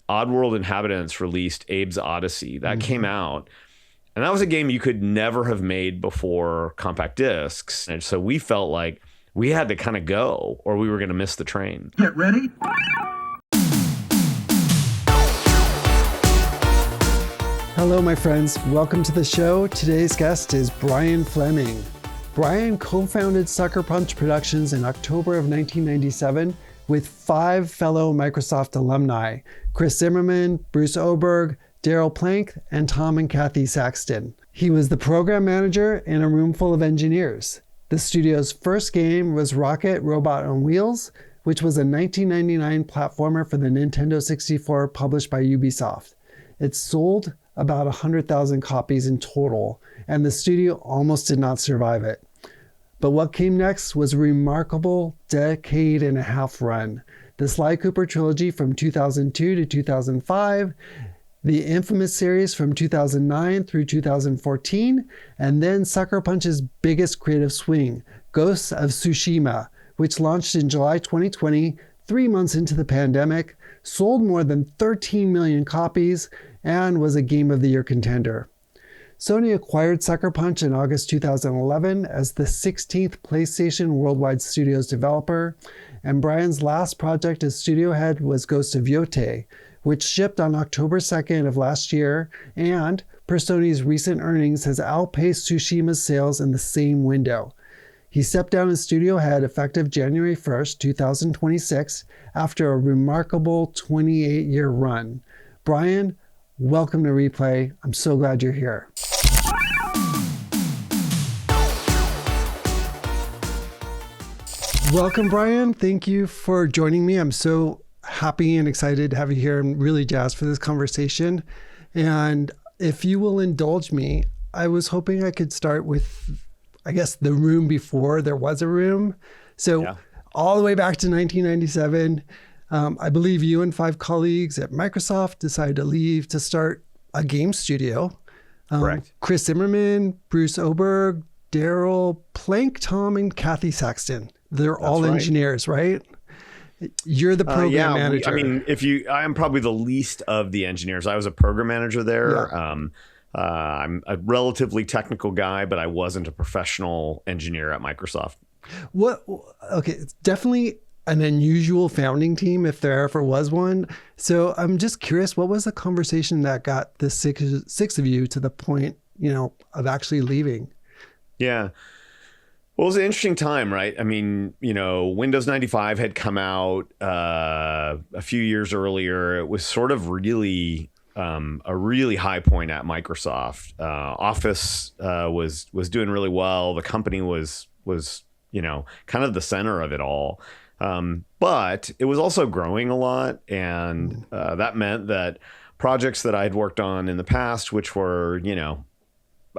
Oddworld Inhabitants released Abe's Odyssey. That came out. And that was a game you could never have made before compact discs. And so we felt like we had to kind of go or we were going to miss the train. Get ready. Hello, my friends. Welcome to the show. Today's guest is Brian Fleming. Brian co-founded Sucker Punch Productions in October of 1997 with 5 fellow Microsoft alumni, Chris Zimmerman, Bruce Oberg, Daryl Plank, and Tom and Kathy Saxton. He was the program manager in a room full of engineers. The studio's first game was Rocket Robot on Wheels, which was a 1999 platformer for the Nintendo 64 published by Ubisoft. It sold about 100,000 copies in total, and the studio almost did not survive it. But what came next was a remarkable decade-and-a-half run. The Sly Cooper trilogy from 2002 to 2005, the infamous series from 2009 through 2014, and then Sucker Punch's biggest creative swing, Ghost of Tsushima, which launched in July 2020, 3 months into the pandemic, sold more than 13 million copies, and was a Game of the Year contender. Sony acquired Sucker Punch in August 2011 as the 16th PlayStation Worldwide Studios developer, and Brian's last project as studio head was Ghost of Yōtei, which shipped on October 2nd of last year, and, per Sony's recent earnings, has outpaced Tsushima's sales in the same window. He stepped down as studio head effective January 1st, 2026, after a remarkable 28-year run. Brian, welcome to Replay. I'm so glad you're here. Welcome, Brian. Thank you for joining me. I'm so happy and excited to have you here. I'm really jazzed for this conversation. And if you will indulge me, I was hoping I could start with, I guess, the room before there was a room. So all the way back to 1997, I believe you and 5 colleagues at Microsoft decided to leave to start a game studio. Correct. Chris Zimmerman, Bruce Oberg, Daryl Plank, Tom, and Kathy Saxton. They're all engineers, right? You're the program manager. I am probably the least of the engineers. I was a program manager there. Yeah. I'm a relatively technical guy, but I wasn't a professional engineer at Microsoft. Okay, it's definitely an unusual founding team if there ever was one. So I'm just curious, what was the conversation that got the six of you to the point, of actually leaving? Yeah. Well, it was an interesting time, right? I mean, Windows 95 had come out a few years earlier. It was sort of really a really high point at Microsoft. Office was doing really well. The company was kind of the center of it all. But it was also growing a lot. And that meant that projects that I'd worked on in the past, which were,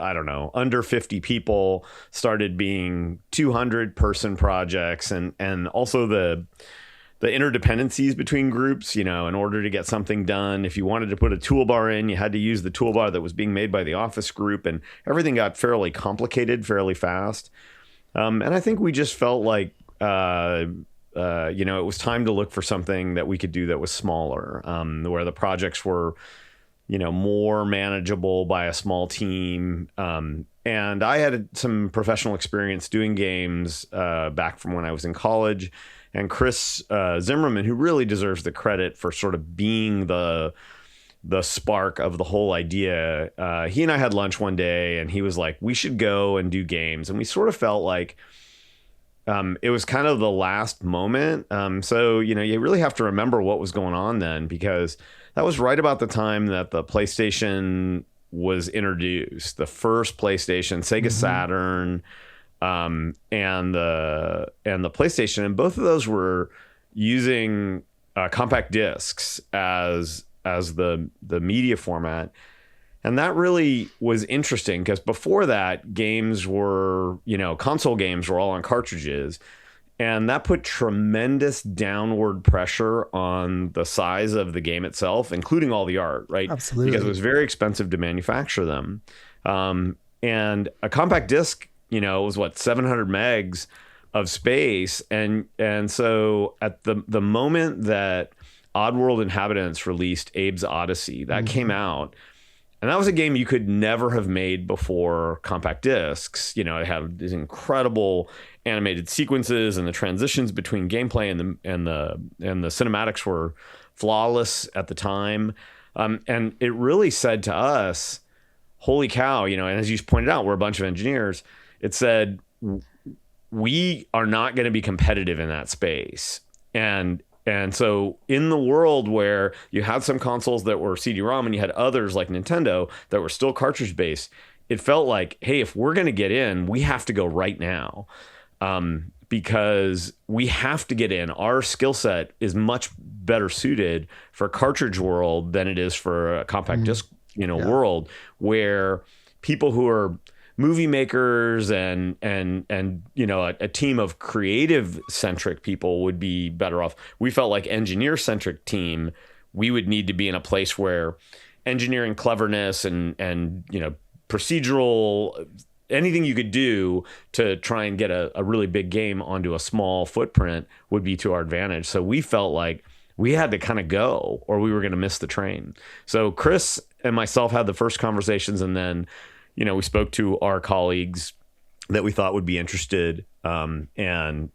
under 50 people, started being 200 person projects, and also the interdependencies between groups, in order to get something done. If you wanted to put a toolbar in, you had to use the toolbar that was being made by the Office group, and everything got fairly complicated fairly fast. And I think we just felt like, it was time to look for something that we could do that was smaller, where the projects were more manageable by a small team. And I had some professional experience doing games back from when I was in college. And Chris Zimmerman, who really deserves the credit for sort of being the spark of the whole idea, he and I had lunch one day, and he was like, we should go and do games. And we sort of felt like it was kind of the last moment. So, you really have to remember what was going on then, because that was right about the time that the PlayStation was introduced, the first PlayStation, Sega Saturn, and the PlayStation, and both of those were using compact discs as the media format. And that really was interesting, because before that, games were, console games were all on cartridges. And that put tremendous downward pressure on the size of the game itself, including all the art, right? Absolutely. Because it was very expensive to manufacture them. And a compact disc, was 700 megs of space. And so at the moment that Oddworld Inhabitants released Abe's Odyssey. That came out. And that was a game you could never have made before compact discs. You know, it had these incredible animated sequences, and the transitions between gameplay and the cinematics were flawless at the time. And it really said to us, holy cow, you know, and as you pointed out, we're a bunch of engineers. It said, we are not going to be competitive in that space. And so in the world where you had some consoles that were CD-ROM and you had others like Nintendo that were still cartridge based, it felt like, hey, if we're going to get in, we have to go right now, because we have to get in. Our skill set is much better suited for a cartridge world than it is for a compact disc, world where people who are movie makers and a team of creative centric people would be better off. We felt like engineer centric team, we would need to be in a place where engineering cleverness and procedural, anything you could do to try and get a really big game onto a small footprint would be to our advantage. So we felt like we had to kind of go or we were going to miss the train. So Chris and myself had the first conversations, and then we spoke to our colleagues that we thought would be interested. And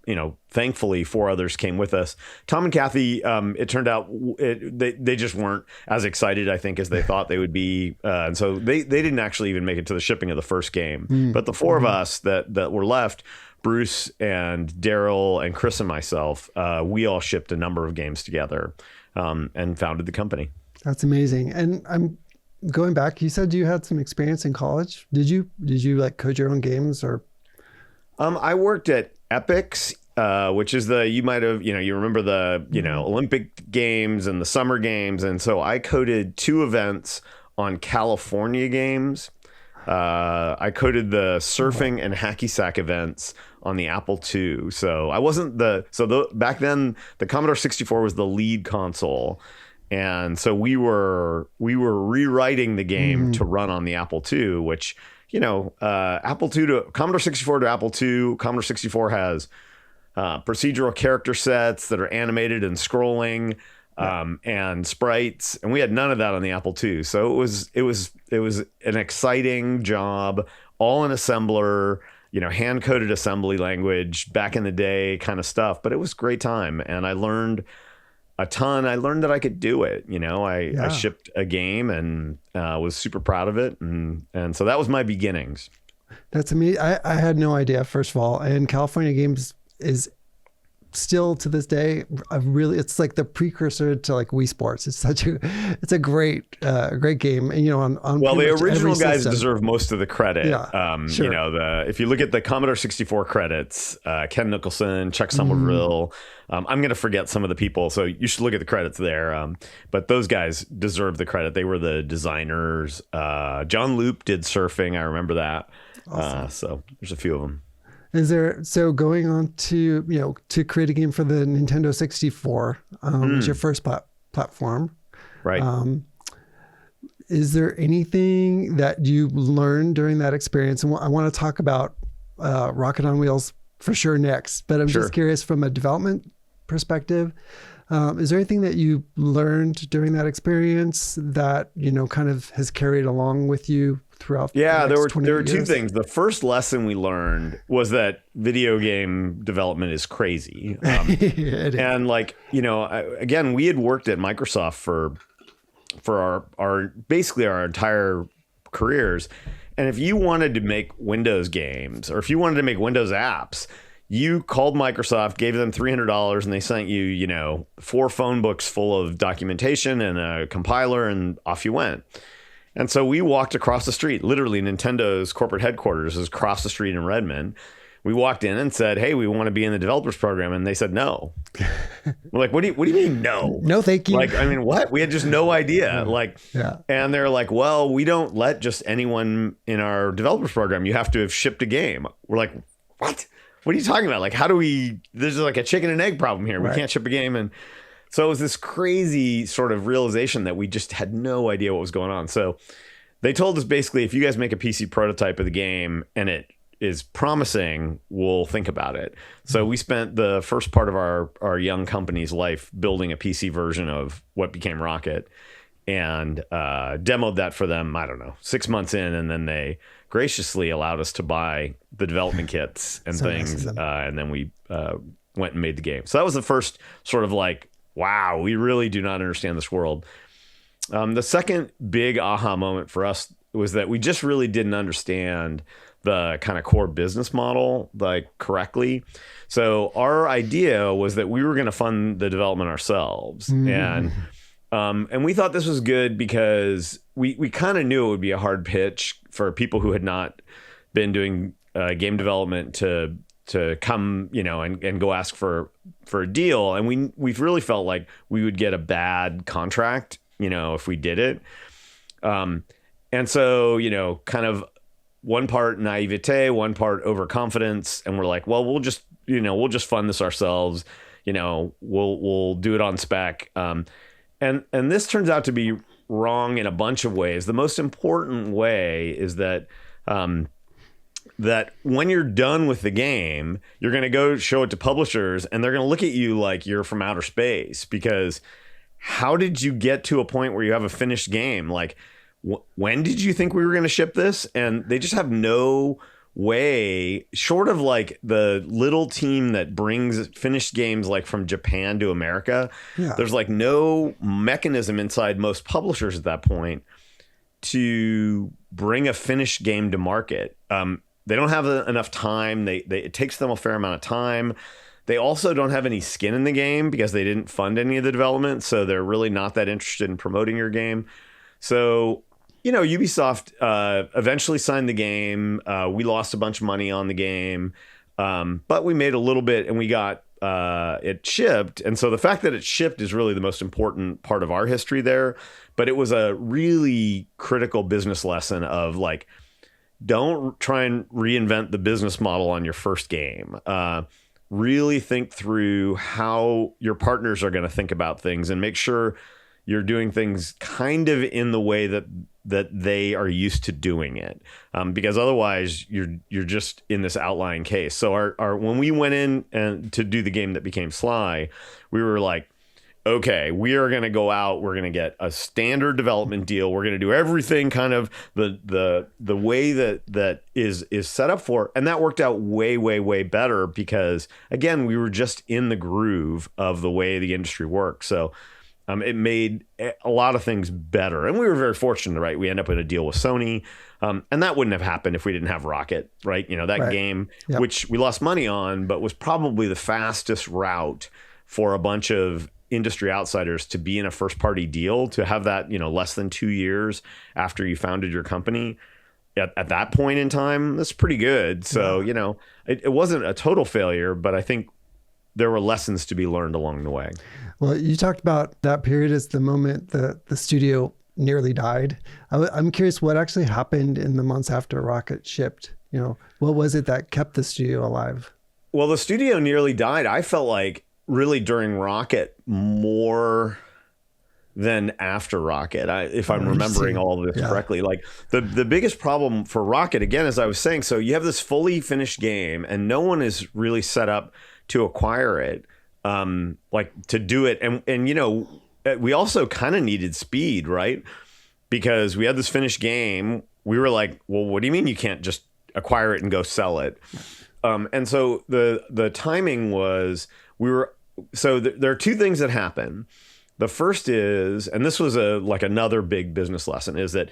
thankfully 4 others came with us. Tom and Kathy, it turned out they just weren't as excited, I think, as they thought they would be. And so they didn't actually even make it to the shipping of the first game. But the 4 of us that were left, Bruce and Daryl and Chris and myself, we all shipped a number of games together, and founded the company. That's amazing. And I'm going back, you said you had some experience in college. Did you like code your own games or? I worked at Epix, which is you might have, you remember the, Olympic games and the summer games. And so I coded 2 events on California games. I coded the surfing and hacky sack events on the Apple II. So I wasn't back then the Commodore 64 was the lead console. And so we were rewriting the game to run on the Apple II, which, Apple II to Commodore 64 to Apple II. Commodore 64 has procedural character sets that are animated and scrolling, and sprites, and we had none of that on the Apple II. So it was an exciting job, all in assembler, hand coded assembly language back in the day kind of stuff. But it was a great time, and I learned a ton. I learned that I could do it. I shipped a game and was super proud of it. And so that was my beginnings. That's amazing. I had no idea, first of all. And California Games is still to this day, it's like the precursor to like Wii Sports. It's a great game. And, on well, the original guys deserve most of the credit. Yeah, sure. If you look at the Commodore 64 credits, Ken Nicholson, Chuck Somerville, I'm going to forget some of the people, so you should look at the credits there. But those guys deserve the credit. They were the designers. John Loop did surfing. I remember that. Awesome. So there's a few of them. So going on to, to create a game for the Nintendo 64, was your first platform. Right. Is there anything that you learned during that experience? And I want to talk about Rocket on Wheels for sure next, but I'm just curious from a development perspective. Is there anything that you learned during that experience that, kind of has carried along with you throughout? Yeah, there were 2 things. The first lesson we learned was that video game development is crazy. And again, we had worked at Microsoft for our basically our entire careers. And if you wanted to make Windows games, or if you wanted to make Windows apps, you called Microsoft, gave them $300, and they sent you, 4 phone books full of documentation and a compiler, and off you went. And so we walked across the street. Literally, Nintendo's corporate headquarters is across the street in Redmond. We walked in and said, "Hey, we want to be in the developers program," and they said no. We're like, "What do you mean no? No, thank you." What? We had just no idea. And they're like, "Well, we don't let just anyone in our developers program. You have to have shipped a game." We're like, "What? What are you talking about? Like, how do we? There's like a chicken and egg problem here. We can't ship a game." And so it was this crazy sort of realization that we just had no idea what was going on. So they told us basically, if you guys make a PC prototype of the game and it is promising, we'll think about it. So we spent the first part of our young company's life building a PC version of what became Rocket, and demoed that for them, I don't know, 6 months in, and then they graciously allowed us to buy the development kits and So nice things, of them. and then we went and made the game. So that was the first sort of like, wow, we really do not understand this world. The second big aha moment for us was that we just really didn't understand the kind of core business model like correctly. So our idea was that we were going to fund the development ourselves, and we thought this was good because we kind of knew it would be a hard pitch for people who had not been doing game development to come, and go ask for a deal, and we really felt like we would get a bad contract, if we did it. And so, kind of one part naivete, one part overconfidence. And we're like, well, we'll just fund this ourselves. We'll do it on spec. And this turns out to be wrong in a bunch of ways. The most important way is that when you're done with the game, you're going to go show it to publishers, and they're going to look at you like you're from outer space, because how did you get to a point where you have a finished game? Like, when did you think we were going to ship this? And they just have no way, short of like the little team that brings finished games like from Japan to America. Yeah. There's like no mechanism inside most publishers at that point to bring a finished game to market. They don't have enough time. It takes them a fair amount of time. They also don't have any skin in the game because they didn't fund any of the development. So they're really not that interested in promoting your game. So, Ubisoft eventually signed the game. We lost a bunch of money on the game, but we made a little bit, and we got it shipped. And so the fact that it shipped is really the most important part of our history there. But it was a really critical business lesson of like, don't try and reinvent the business model on your first game. Really think through how your partners are going to think about things, and make sure you're doing things kind of in the way that they are used to doing it, because otherwise you're just in this outlying case. So our when we went in and to do the game that became Sly, we were like, okay, we are going to go out. We're going to get a standard development deal. We're going to do everything kind of the way that is set up for. And that worked out way, way, way better because, again, we were just in the groove of the way the industry works. So it made a lot of things better. And we were very fortunate, right? We ended up with a deal with Sony. And that wouldn't have happened if we didn't have Rocket, right? That Right. game, Yep. which we lost money on, but was probably the fastest route for a bunch of industry outsiders to be in a first party deal, to have that, less than 2 years after you founded your company. At that point in time, that's pretty good. So, it wasn't a total failure, but I think there were lessons to be learned along the way. Well, you talked about that period as the moment the studio nearly died. I'm curious what actually happened in the months after Rocket shipped. What was it that kept the studio alive? Well, the studio nearly died. I felt like really during Rocket more than after Rocket, if I'm remembering all of this correctly. Like the biggest problem for Rocket, again, as I was saying, so you have this fully finished game and no one is really set up to acquire it, like to do it. And we also kind of needed speed, right? Because we had this finished game. We were like, well, what do you mean you can't just acquire it and go sell it? And so the timing was, there are two things that happen. The first is, and this was another big business lesson, is that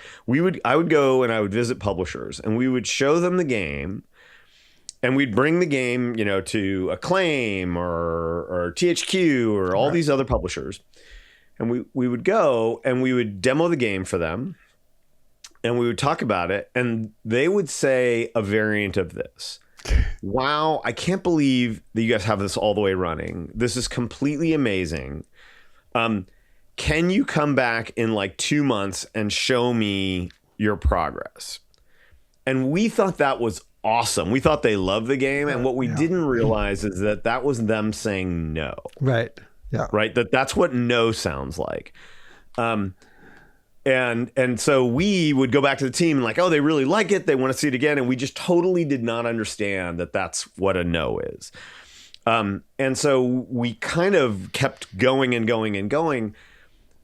I would go and I would visit publishers and we would show them the game, and we'd bring the game, to Acclaim or THQ or all these other publishers. And we would go and we would demo the game for them and we would talk about it. And they would say a variant of this. Wow, I can't believe that you guys have this all the way running. This is completely amazing. Can you come back in like 2 months and show me your progress? And we thought that was awesome. We thought they loved the game. And what we didn't realize is that was them saying no. Right. Yeah. Right. That's what no sounds like. And so we would go back to the team and like, oh, they really like it. They want to see it again. And we just totally did not understand that that's what a no is. And so we kind of kept going and going and going.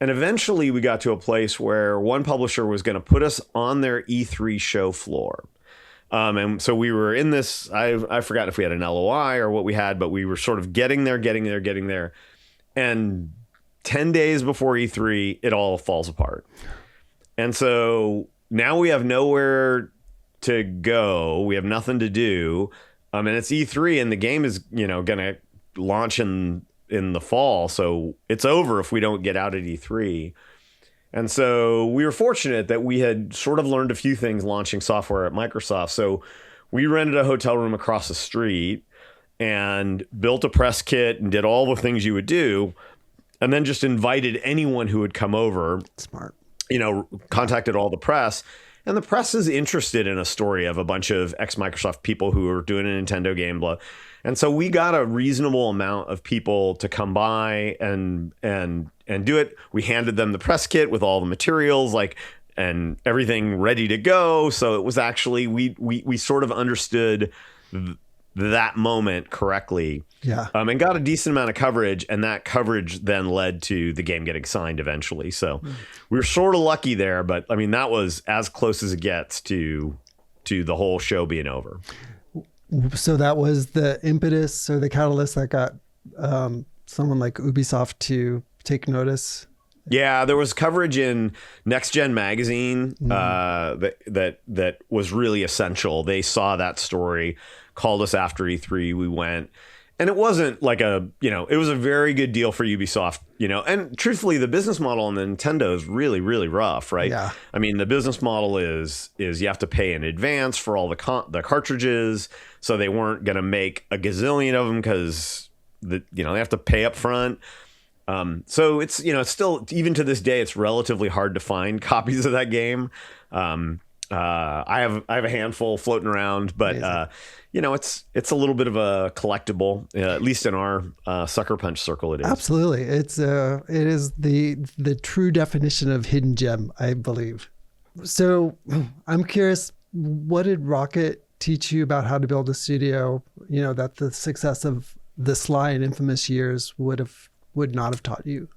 And eventually we got to a place where one publisher was going to put us on their E3 show floor. And so we were in this, I forgot if we had an LOI or what we had, but we were sort of getting there. And 10 days before E3, it all falls apart. And so now we have nowhere to go. We have nothing to do. And it's E3 and the game is, going to launch in the fall. So it's over if we don't get out at E3. And so we were fortunate that we had sort of learned a few things launching software at Microsoft. So we rented a hotel room across the street and built a press kit and did all the things you would do. And then just invited anyone who would come over. Smart. Contacted all the press. And the press is interested in a story of a bunch of ex-Microsoft people who are doing a Nintendo game, blah. And so we got a reasonable amount of people to come by and do it. We handed them the press kit with all the materials, and everything ready to go. So it was actually we sort of understood that moment correctly. Yeah. And got a decent amount of coverage, and that coverage then led to the game getting signed eventually. So we were sort of lucky there, but I mean that was as close as it gets to the whole show being over. So that was the impetus or the catalyst that got someone like Ubisoft to take notice. Yeah, there was coverage in Next Gen magazine that was really essential. They saw that story, called us after E3. We went, and it wasn't like it was a very good deal for Ubisoft, and truthfully, the business model on the Nintendo is really, really rough, right? Yeah. I mean, the business model is you have to pay in advance for all the cartridges, so they weren't going to make a gazillion of them because they have to pay up front. So it's it's still, even to this day, it's relatively hard to find copies of that game. I have a handful floating around, but it's a little bit of a collectible, at least in our Sucker Punch circle. It is absolutely. It is the true definition of hidden gem, I believe. So I'm curious, what did Rocket teach you about how to build a studio? That the success of the Sly and Infamous years would not have taught you.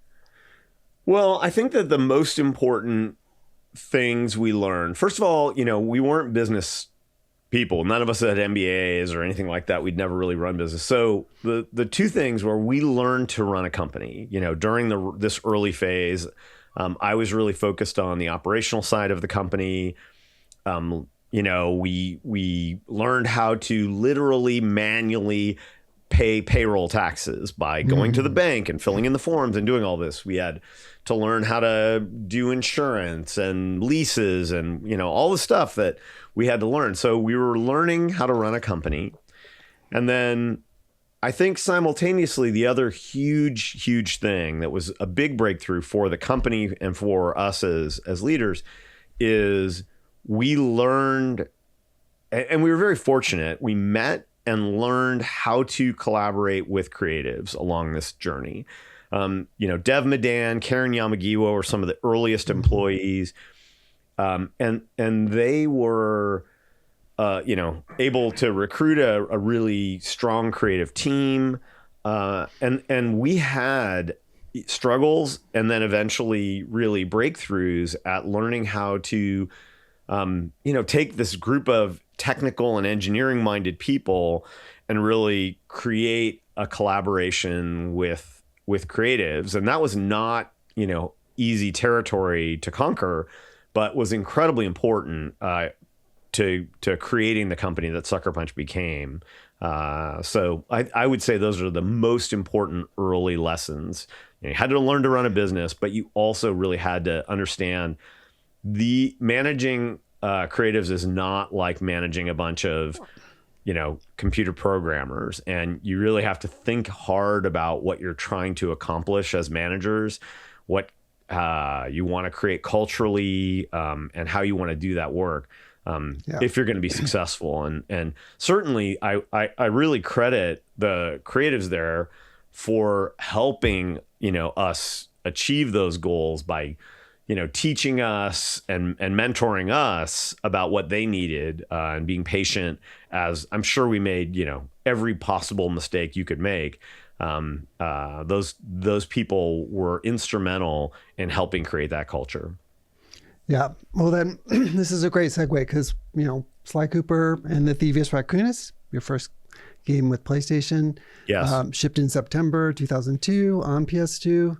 Well, I think that the most important things we learned, first of all, we weren't business people. None of us had MBAs or anything like that. We'd never really run business. So the two things were we learned to run a company. During this early phase, I was really focused on the operational side of the company. We learned how to literally manually pay payroll taxes by going to the bank and filling in the forms and doing all this. We had to learn how to do insurance and leases and, all the stuff that we had to learn. So we were learning how to run a company. And then I think simultaneously, the other huge thing that was a big breakthrough for the company and for us as leaders is we learned, and we were very fortunate, we met and learned how to collaborate with creatives along this journey. Dev Madan, Karen Yamagiwa were some of the earliest employees. And they were, able to recruit a really strong creative team. And we had struggles and then eventually really breakthroughs at learning how to, take this group of technical and engineering minded people and really create a collaboration with creatives. And that was not, easy territory to conquer, but was incredibly important to creating the company that Sucker Punch became. So I would say those are the most important early lessons. You had to learn to run a business, but you also really had to understand the managing creatives is not like managing a bunch of, computer programmers. And you really have to think hard about what you're trying to accomplish as managers, what you want to create culturally, and how you want to do that work if you're going to be successful. And certainly I really credit the creatives there for helping, us achieve those goals by, teaching us and mentoring us about what they needed, and being patient, as I'm sure we made, every possible mistake you could make. Those people were instrumental in helping create that culture. Yeah. Well, then this is a great segue because, Sly Cooper and the Thievius Raccoonus, your first game with PlayStation, Yes. Shipped in September 2002 on PS2,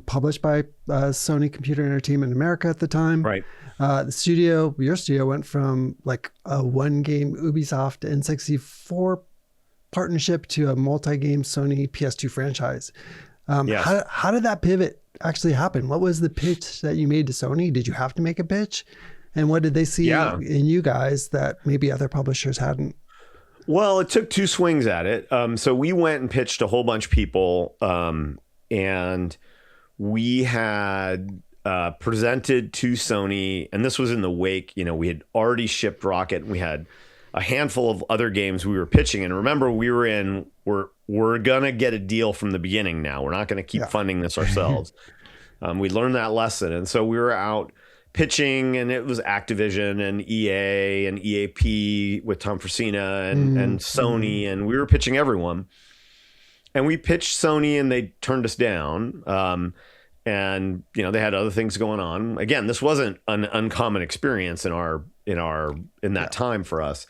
published by Sony Computer Entertainment America at the time. Right. Your studio went from like a one-game Ubisoft N64 partnership to a multi-game Sony PS2 franchise. Yes. How did that pivot actually happen? What was the pitch that you made to Sony? Did you have to make a pitch? And what did they see in you guys that maybe other publishers hadn't? Well, it took two swings at it. So we went and pitched a whole bunch of people, and we had presented to Sony, and this was in the wake. We had already shipped Rocket, and we had a handful of other games we were pitching. And remember, we're gonna get a deal from the beginning. Now we're not gonna keep funding this ourselves. We learned that lesson, and so we were out pitching, and it was Activision and EA and EAP with Tom Frisina and Sony, and we were pitching everyone. And we pitched Sony, and they turned us down. And they had other things going on. Again, this wasn't an uncommon experience in that time for us.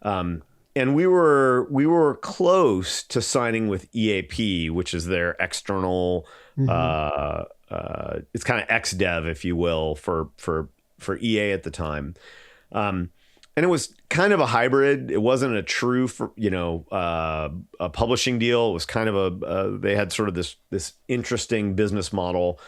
And we were close to signing with EAP, which is their external. It's kind of ex-dev, if you will, for EA at the time. And it was kind of a hybrid. It wasn't a true, a publishing deal. It was kind of they had sort of this interesting business model,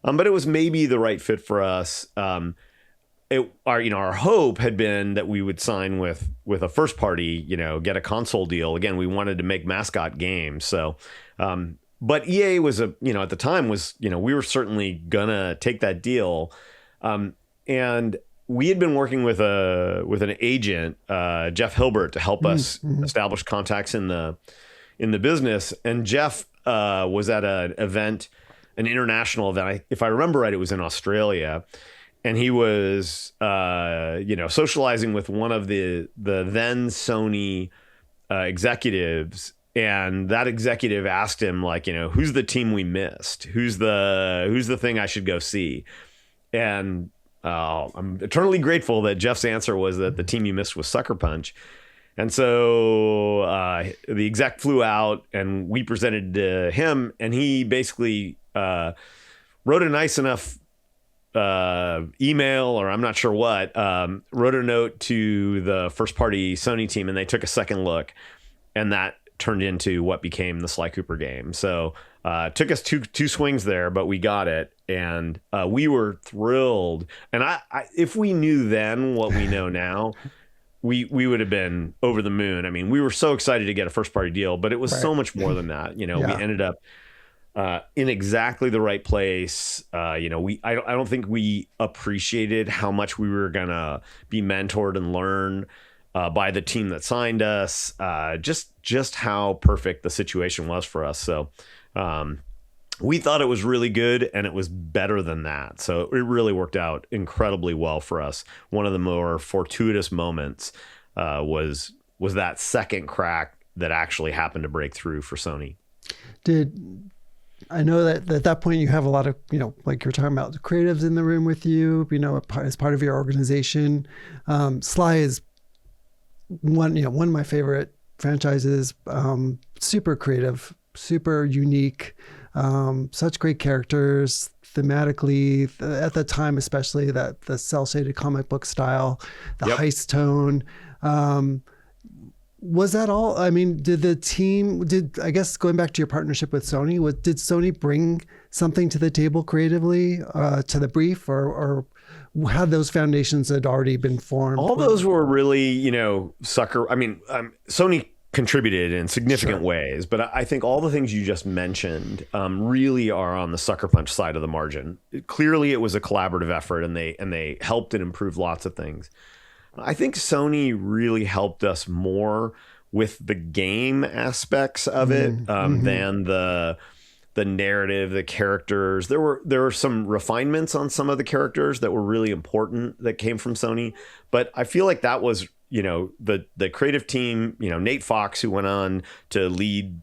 but it was maybe the right fit for us. Our hope had been that we would sign with a first party, get a console deal. Again, we wanted to make mascot games. So, but EA was at the time was, we were certainly gonna take that deal. And we had been working with an agent, Jeff Hilbert, to help us establish contacts in the business. And Jeff was at an international event. If I remember right, it was in Australia, and he was socializing with one of the then Sony executives. And that executive asked him, who's the team we missed? Who's the thing I should go see? And I'm eternally grateful that Jeff's answer was that the team you missed was Sucker Punch. And so the exec flew out, and we presented to him, and he basically wrote a nice enough email, or I'm not sure what, wrote a note to the first party Sony team, and they took a second look, and that turned into what became the Sly Cooper game. So it took us two swings there, but we got it. And we were thrilled. And I if we knew then what we know now, we would have been over the moon. I mean, we were so excited to get a first party deal, but it was so much more than that. We ended up in exactly the right place. I don't think we appreciated how much we were gonna be mentored and learn by the team that signed us. Just how perfect the situation was for us. So we thought it was really good, and it was better than that. So it really worked out incredibly well for us. One of the more fortuitous moments was that second crack that actually happened to break through for Sony. I know that at that point you have a lot of, like you're talking about, the creatives in the room with you, as part of your organization. Sly is one of my favorite franchises, super creative, super unique, such great characters thematically at the time, especially that the cel-shaded comic book style, the heist tone. Was that all? I mean, I guess going back to your partnership with Sony, did Sony bring something to the table creatively, to the brief, or had those foundations had already been formed? All those were really, Sony contributed in significant ways, but I think all the things you just mentioned really are on the Sucker Punch side of the margin. Clearly, it was a collaborative effort, and they helped and improved lots of things. I think Sony really helped us more with the game aspects of it than the the narrative, the characters. There were some refinements on some of the characters that were really important that came from Sony, but I feel like that was, the creative team, Nate Fox, who went on to lead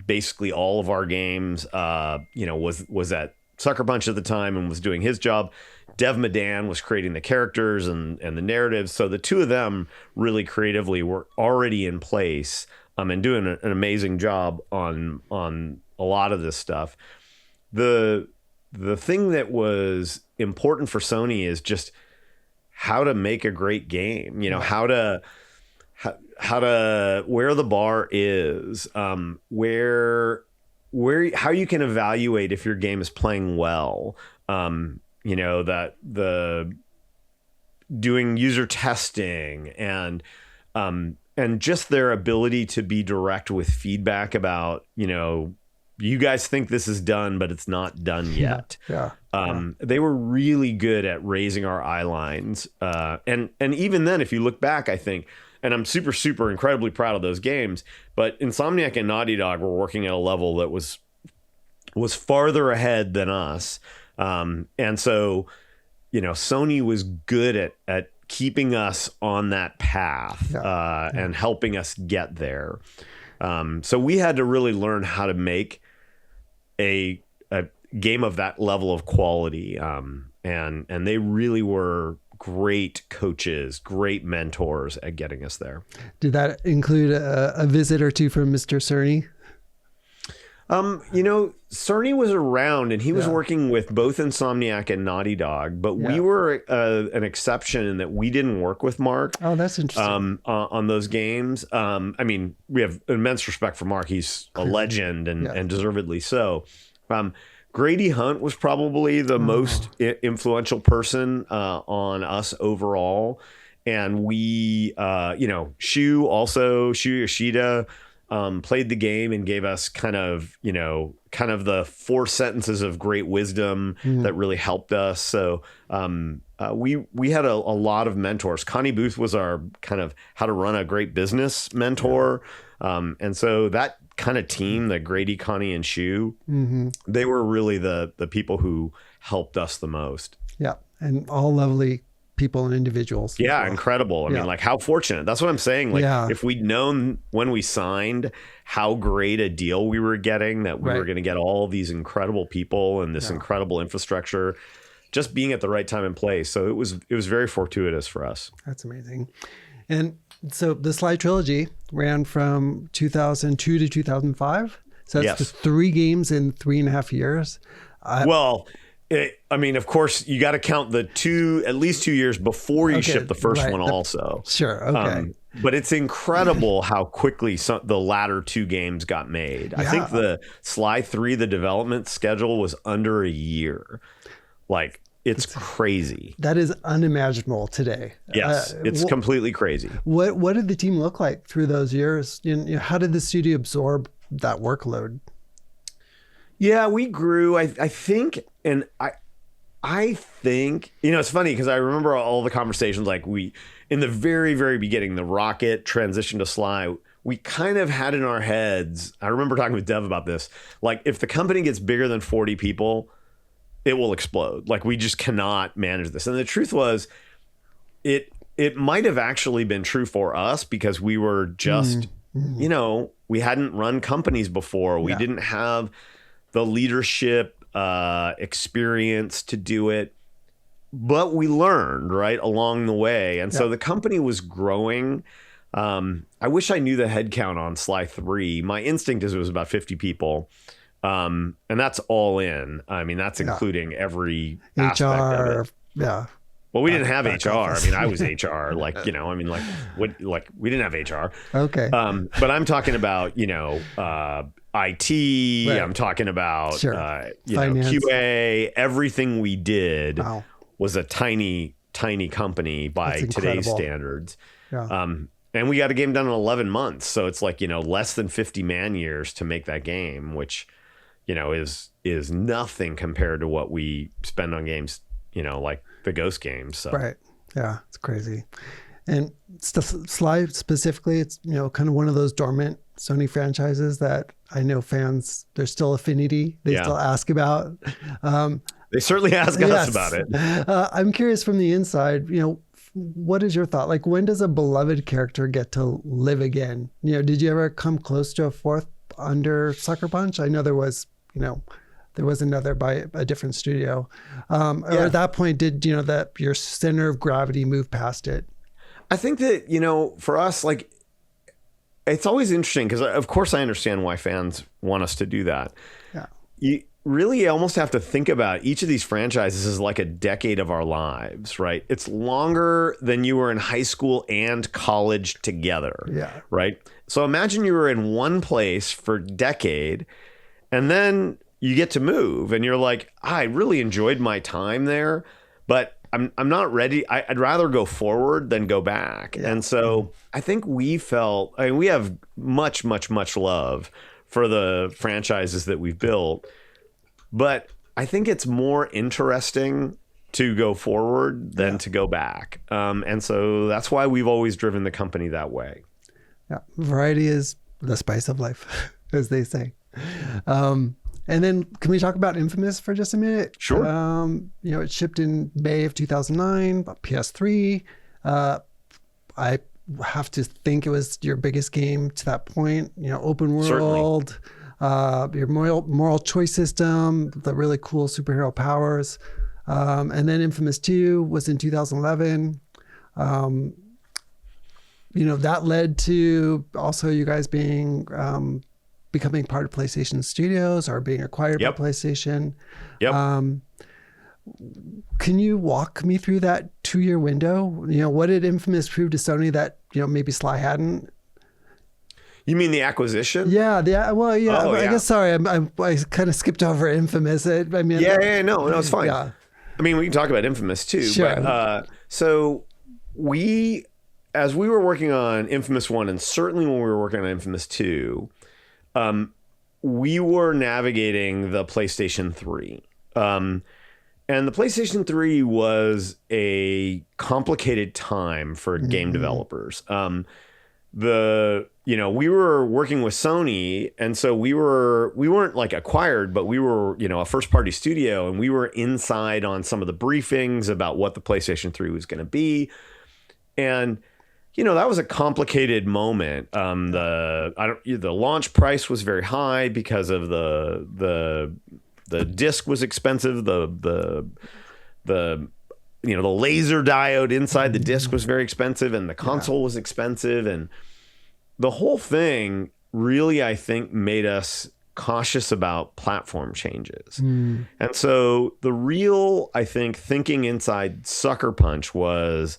basically all of our games, was at Sucker Punch at the time and was doing his job. Dev Madan was creating the characters and the narratives. So the two of them really creatively were already in place, and doing an amazing job on a lot of this stuff. The thing that was important for Sony is just how to make a great game, how to where the bar is, how you can evaluate if your game is playing well, that the doing user testing and just their ability to be direct with feedback about, you guys think this is done, but it's not done yet. They were really good at raising our eye lines. And even then, if you look back, I think, and I'm super, super incredibly proud of those games, but Insomniac and Naughty Dog were working at a level that was farther ahead than us. And so, Sony was good at keeping us on that path, and helping us get there. So we had to really learn how to make a game of that level of quality. And they really were great coaches, great mentors at getting us there. Did that include a visit or two from Mr. Cerny? Cerny was around and he was working with both Insomniac and Naughty Dog, but we were an exception in that we didn't work with Mark. Oh, that's interesting. On those games. We have immense respect for Mark. He's a legend and deservedly so. Grady Hunt was probably the most influential person on us overall. And we, Shu Yoshida, played the game and gave us kind of the 4 sentences of great wisdom that really helped us. So we had a lot of mentors. Connie Booth was our kind of how to run a great business mentor. And so that kind of team, the Grady, Connie, and Shu, they were really the people who helped us the most. Yeah. And all lovely people and individuals. Yeah, incredible. I mean, like, how fortunate. That's what I'm saying. Like, if we'd known when we signed how great a deal we were getting, that we were going to get all these incredible people and this incredible infrastructure, just being at the right time and place. So it was very fortuitous for us. That's amazing. And so the Sly trilogy ran from 2002 to 2005. So that's the 3 games in 3.5 years. Of course, you got to count at least 2 years before you ship the first one also. Sure. Okay. But it's incredible how quickly the latter 2 games got made. I think the Sly 3, the development schedule was under a year. Like, it's crazy. That is unimaginable today. Yes, it's completely crazy. What did the team look like through those years? How did the studio absorb that workload? Yeah, we grew. I think, and I think, it's funny because I remember all the conversations, like in the very, very beginning, the Rocket transition to Sly, we kind of had in our heads, I remember talking with Dev about this, like, if the company gets bigger than 40 people, it will explode. Like, we just cannot manage this. And the truth was, it might have actually been true for us because we were just, we hadn't run companies before. We didn't have the leadership experience to do it, but we learned along the way. And so the company was growing. I wish I knew the head count on Sly 3. My instinct is it was about 50 people. And that's all in. I mean, that's including every aspect of it. Yeah. Well, we didn't have HR. I mean, I was HR. We didn't have HR. Okay. But I'm talking about, IT. Right. I'm talking about, QA. Everything we did was a tiny, tiny company by today's standards. Yeah. And we got a game done in 11 months. So it's like, less than 50 man years to make that game, which, is nothing compared to what we spend on games, like the Ghost games. So. Right. Yeah. It's crazy. And Sly specifically, it's, kind of one of those dormant Sony franchises that I know fans, there's still affinity. They Yeah. still ask about. They certainly ask us Yes. about it. I'm curious from the inside, what is your thought? Like, when does a beloved character get to live again? Did you ever come close to a fourth under Sucker Punch? I know there was another by a different studio. Or at that point, did that your center of gravity move past it? I think that, for us, like, it's always interesting because, of course, I understand why fans want us to do that. Yeah. You really almost have to think about each of these franchises as like a decade of our lives, right? It's longer than you were in high school and college together. Yeah. Right. So imagine you were in one place for a decade and then you get to move and you're like, I really enjoyed my time there, but I'm not ready. I'd rather go forward than go back. Yeah. And so I think we have much, much, much love for the franchises that we've built. But I think it's more interesting to go forward than to go back. And so that's why we've always driven the company that way. Yeah. Variety is the spice of life, as they say. And then can we talk about Infamous for just a minute? Sure. It shipped in May of 2009, PS3. I have to think it was your biggest game to that point, open world. Certainly. Your moral choice system, the really cool superhero powers. And then Infamous 2 was in 2011. That led to also you guys becoming part of PlayStation Studios or being acquired by PlayStation. Yep. Can you walk me through that 2-year window? What did Infamous prove to Sony that, maybe Sly hadn't? You mean the acquisition? Yeah. I guess, sorry, I kind of skipped over Infamous. No, it's fine. Yeah. I mean, we can talk about Infamous too. Sure. But, so as we were working on Infamous 1 and certainly when we were working on Infamous 2, we were navigating the PlayStation 3. And the PlayStation 3 was a complicated time for game developers. We were working with Sony, and so we weren't like acquired, but we were, a first party studio, and we were inside on some of the briefings about what the PlayStation 3 was going to be. And, that was a complicated moment. The launch price was very high because of the disc was expensive. The laser diode inside the disc was very expensive, and the console was expensive, and the whole thing really, I think, made us cautious about platform changes. And so the real, I think, thinking inside Sucker Punch was,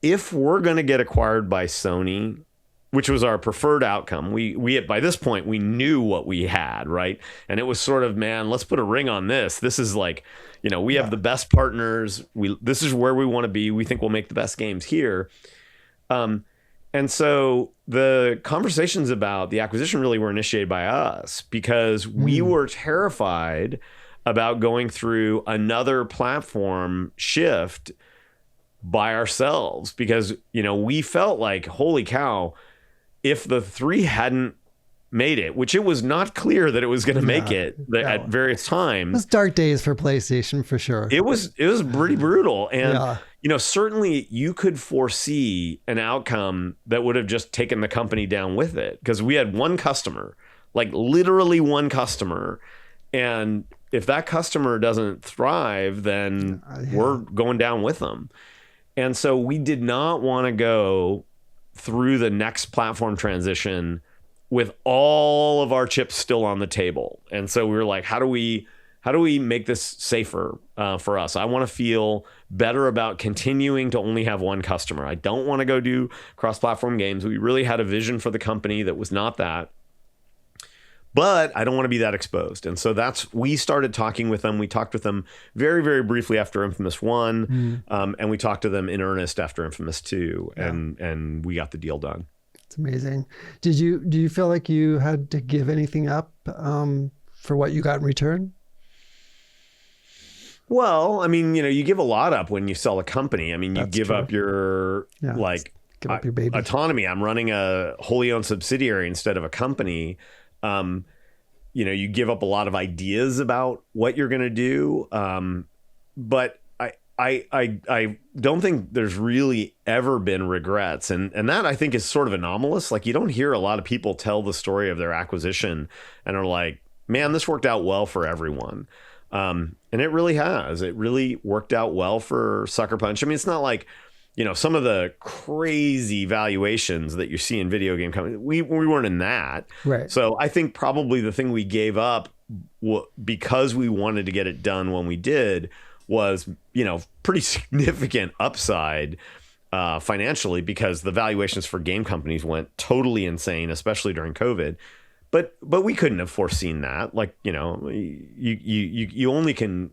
if we're going to get acquired by Sony, which was our preferred outcome, we by this point, we knew what we had, right? And it was sort of, man, let's put a ring on this. This is like, we have the best partners. This is where we want to be. We think we'll make the best games here. And so the conversations about the acquisition really were initiated by us because we were terrified about going through another platform shift by ourselves because, we felt like, holy cow, if the 3 hadn't made it, which it was not clear that it was going to make it at various times. It was dark days for PlayStation for sure. It was pretty brutal. And, certainly you could foresee an outcome that would have just taken the company down with it because we had one customer, like literally one customer. And if that customer doesn't thrive, then we're going down with them. And so we did not want to go through the next platform transition with all of our chips still on the table. And so we were like, how do we make this safer for us? I want to feel better about continuing to only have one customer. I don't want to go do cross-platform games. We really had a vision for the company that was not that. But I don't want to be that exposed. And so we started talking with them. We talked with them very, very briefly after Infamous 1. And we talked to them in earnest after Infamous 2. And we got the deal done. It's amazing. Do you feel like you had to give anything up for what you got in return? Well, I mean, you give a lot up when you sell a company. I mean, you give up your give up your baby autonomy. I'm running a wholly owned subsidiary instead of a company. you give up a lot of ideas about what you're going to do. But I don't think there's really ever been regrets. And that I think is sort of anomalous. Like, you don't hear a lot of people tell the story of their acquisition and are like, man, this worked out well for everyone. And it really has. It really worked out well for Sucker Punch. I mean, it's not like, some of the crazy valuations that you see in video game companies, we weren't in that. Right. So I think probably the thing we gave up because we wanted to get it done when we did was, pretty significant upside financially, because the valuations for game companies went totally insane, especially during COVID. But we couldn't have foreseen that. Like, you only can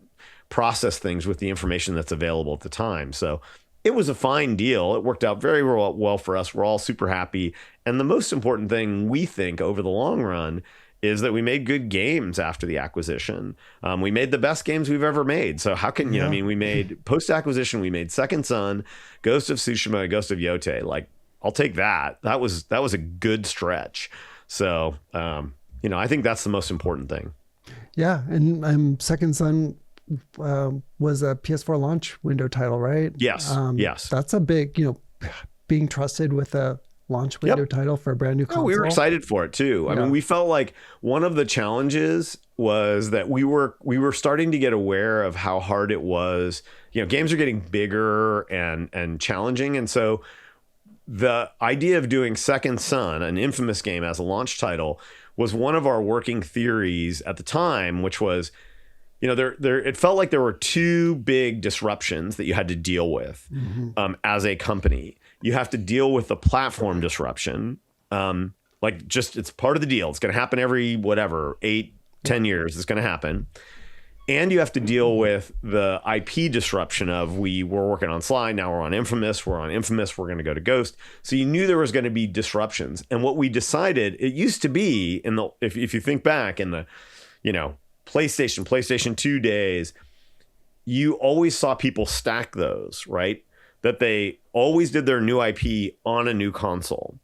process things with the information that's available at the time. So it was a fine deal. It worked out very well for us. We're all super happy. And the most important thing, we think, over the long run is that we made good games after the acquisition. We made the best games we've ever made. So how can, we made post-acquisition, we made Second Son, Ghost of Tsushima, Ghost of Yōtei. Like, I'll take that. That was a good stretch. So, I think that's the most important thing. Yeah. And Second Son was a PS4 launch window title, right? Yes. Yes. That's a big, being trusted with a launch window title for a brand new console. We were excited for it too. I mean, we felt like one of the challenges was that we were starting to get aware of how hard it was. Games are getting bigger and challenging. And so the idea of doing Second Son, an infamous game, as a launch title was one of our working theories at the time, which was, it felt like there were two big disruptions that you had to deal with as a company. You have to deal with the platform disruption. It's part of the deal. It's going to happen every 8-10 years. It's going to happen. And you have to deal with the IP disruption of, we were working on Sly, now we're on Infamous. We're on Infamous. We're going to go to Ghost. So you knew there was going to be disruptions. And what we decided, it used to be if you think back in the, PlayStation 2 days, you always saw people stack those, right? That they always did their new IP on a new console.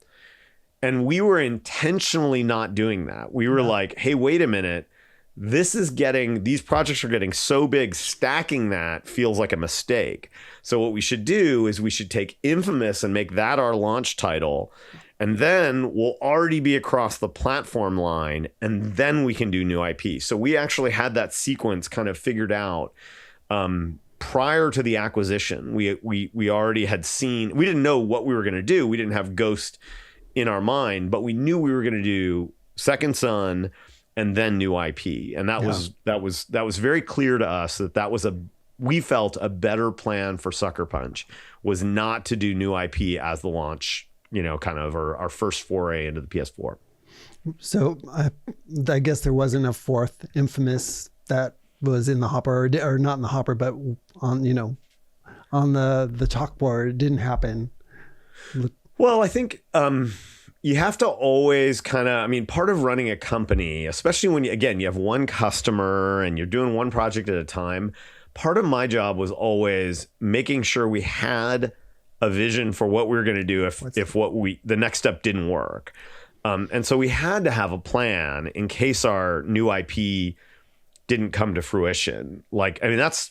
And we were intentionally not doing that. We were like, hey, wait a minute. These projects are getting so big, stacking that feels like a mistake. So what we should do is we should take Infamous and make that our launch title. And then we'll already be across the platform line, and then we can do new IP. So we actually had that sequence kind of figured out prior to the acquisition. We already had seen, we didn't know what we were going to do. We didn't have Ghost in our mind, but we knew we were going to do Second Son and then new IP. And that was very clear to us that we felt a better plan for Sucker Punch was not to do new IP as the launch, kind of our first foray into the PS4. So I guess there wasn't a fourth Infamous that was in the hopper, or not in the hopper, but on the chalkboard. It didn't happen. Well, I think you have to always part of running a company, especially when you have one customer and you're doing one project at a time. Part of my job was always making sure we had a vision for what we were going to do if the next step didn't work. And so we had to have a plan in case our new IP didn't come to fruition. That's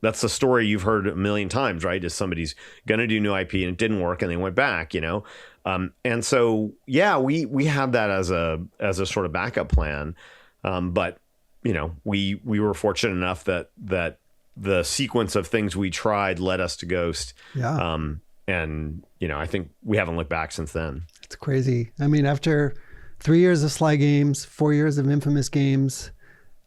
the story you've heard a million times, right? Is somebody's going to do new IP and it didn't work and they went back, And so, we had that as a sort of backup plan. But we were fortunate enough that the sequence of things we tried led us to Ghost. Yeah. And, I think we haven't looked back since then. It's crazy. I mean, after 3 years of Sly games, 4 years of Infamous games,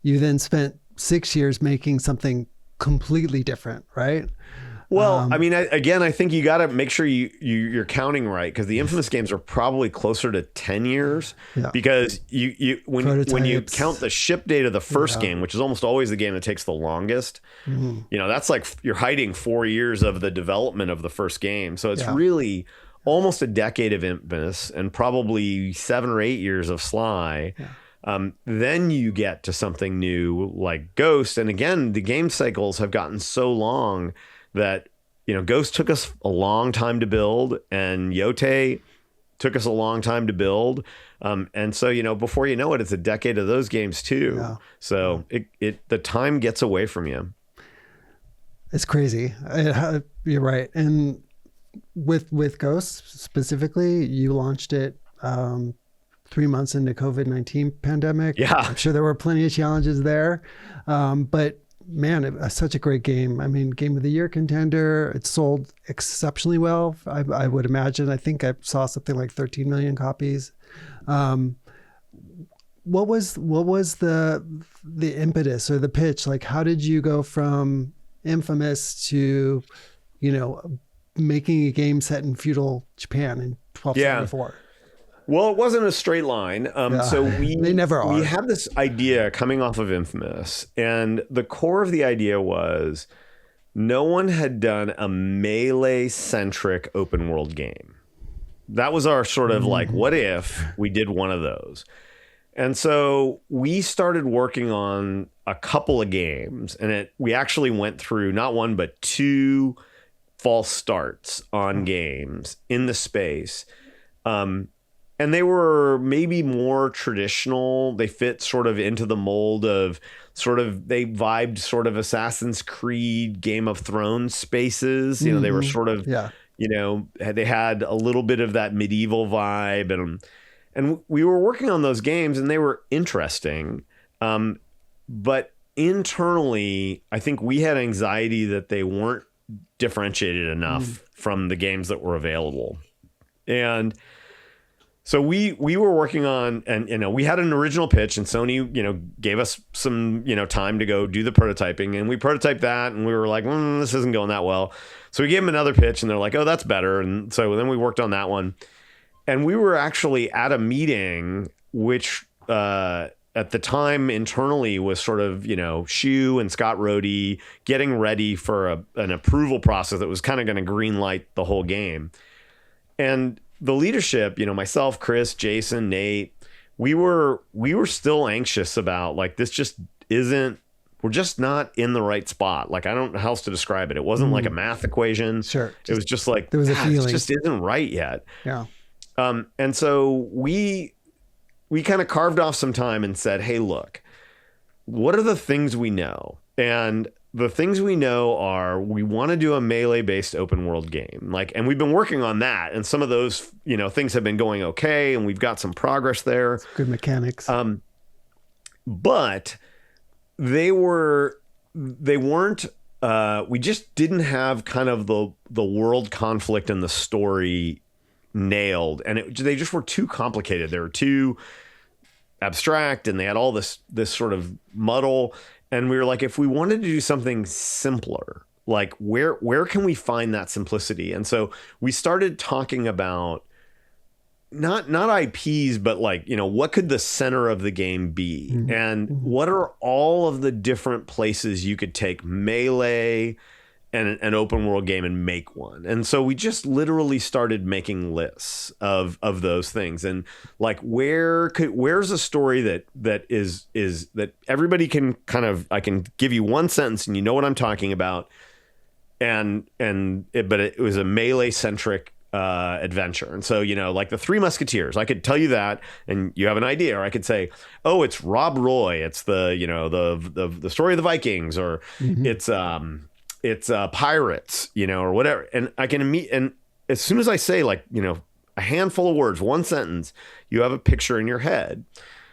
you then spent 6 years making something completely different, right? Well, I think you got to make sure you're counting right, because the Infamous games are probably closer to 10 years. Yeah. Because when you count the ship date of the first game, which is almost always the game that takes the longest, that's like you're hiding 4 years of the development of the first game. So it's really almost a decade of Infamous and probably 7 or 8 years of Sly. Yeah. Then you get to something new like Ghost. And again, the game cycles have gotten so long that, Ghost took us a long time to build, and Yōtei took us a long time to build. And so, before you know it, it's a decade of those games too. Yeah. So the time gets away from you. It's crazy. You're right. And with Ghost specifically, you launched it 3 months into COVID-19 pandemic. Yeah. I'm sure there were plenty of challenges there. But man, it's such a great game. I mean, Game of the Year contender. It sold exceptionally well, I would imagine. I think I saw something like 13 million copies. What was the impetus or the pitch? Like, how did you go from Infamous to, making a game set in feudal Japan in 1274? Well, it wasn't a straight line. So they never are. We had this idea coming off of Infamous, and the core of the idea was no one had done a melee-centric open world game. That was our sort of like, what if we did one of those? And so we started working on a couple of games, and we actually went through not one, but 2 false starts on games in the space. And they were maybe more traditional. They fit sort of into the mold of they vibed sort of Assassin's Creed, Game of Thrones spaces. They were sort of, they had a little bit of that medieval vibe. And we were working on those games and they were interesting. But internally, I think we had anxiety that they weren't differentiated enough from the games that were available. And so we were working on, and we had an original pitch, and Sony gave us some time to go do the prototyping, and we prototyped that, and we were like, this isn't going that well. So we gave them another pitch, and they're like, oh, that's better. And so then we worked on that one, and we were actually at a meeting which at the time internally was sort of Shu and Scott Rohde getting ready for an approval process that was kind of going to green light the whole game. And the leadership, myself, Chris, Jason, Nate, we were still anxious about like, this just isn't, we're just not in the right spot. Like, I don't know how else to describe it. It wasn't like a math equation. Sure. It was just like, there was a feeling. It just isn't right yet. Yeah. And so we kind of carved off some time and said, hey, look, what are the things we know? And the things we know are we want to do a melee-based open world game. And we've been working on that. And some of those, things have been going okay. And we've got some progress there. Good mechanics. But they weren't, we just didn't have kind of the world conflict and the story nailed. And they just were too complicated. They were too abstract and they had all this sort of muddle. And we were like, if we wanted to do something simpler, like where can we find that simplicity? And so we started talking about not IPs, but like, what could the center of the game be? Mm-hmm. And what are all of the different places you could take melee and an open world game and make one? And so we just literally started making lists of those things. And like, where's a story that is that everybody can kind of, I can give you one sentence and you know what I'm talking about. But it was a melee centric adventure. And so, like the Three Musketeers, I could tell you that and you have an idea, or I could say, oh, it's Rob Roy. It's the story of the Vikings, or it's pirates, or whatever. And I can and as soon as I say like, a handful of words, one sentence, you have a picture in your head.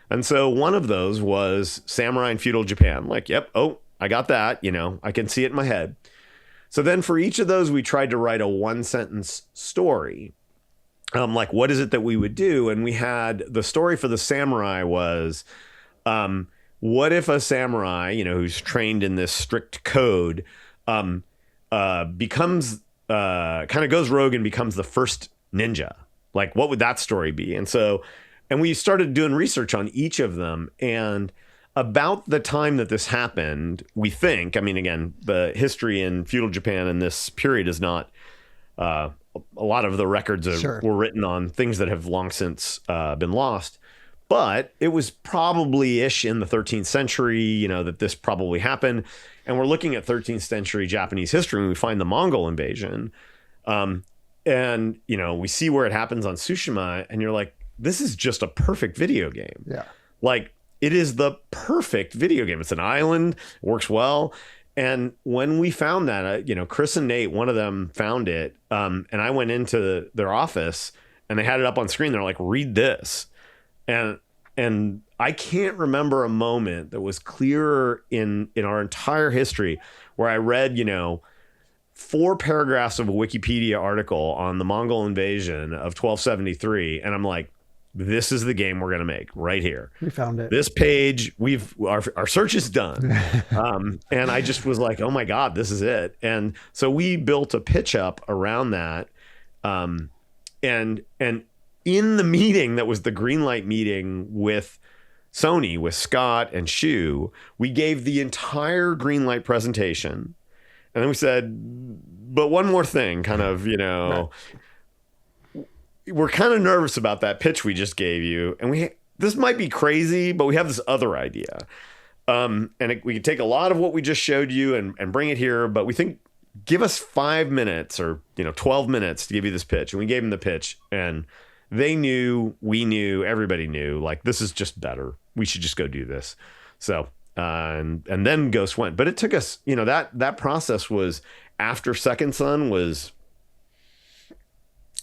And so one of those was samurai in feudal Japan. Like, yep. Oh, I got that. I can see it in my head. So then for each of those, we tried to write a 1-sentence story. Like, what is it that we would do? And we had the story for the samurai was, what if a samurai, who's trained in this strict code, becomes kind of goes rogue and becomes the first ninja? Like, what would that story be? And we started doing research on each of them. And about the time that this happened, we think, I mean, again, the history in feudal Japan in this period is not, a lot of the records were written on things that have long since been lost. But it was probably ish in the 13th century, that this probably happened. And we're looking at 13th century Japanese history and we find the Mongol invasion. And, we see where it happens on Tsushima, and you're like, this is just a perfect video game. Yeah. Like, it is the perfect video game. It's an island, works well. And when we found that, Chris and Nate, one of them found it. And I went into their office and they had it up on screen. They're like, read this. And I can't remember a moment that was clearer in our entire history where I read, 4 paragraphs of a Wikipedia article on the Mongol invasion of 1273. And I'm like, this is the game we're going to make right here. We found it. This page, our search is done. And I just was like, oh my God, this is it. And so we built a pitch up around that. And in the meeting that was the Greenlight meeting with Sony, with Scott and Shu, we gave the entire Greenlight presentation. And then we said, but one more thing, kind of, Right. We're kind of nervous about that pitch we just gave you. And this might be crazy, but we have this other idea. We can take a lot of what we just showed you and bring it here, but we think give us 5 minutes or 12 minutes to give you this pitch. And we gave them the pitch, and they knew, we knew, everybody knew, like, this is just better. We should just go do this. So and then Ghost went. But it took us, that process was after Second Son was,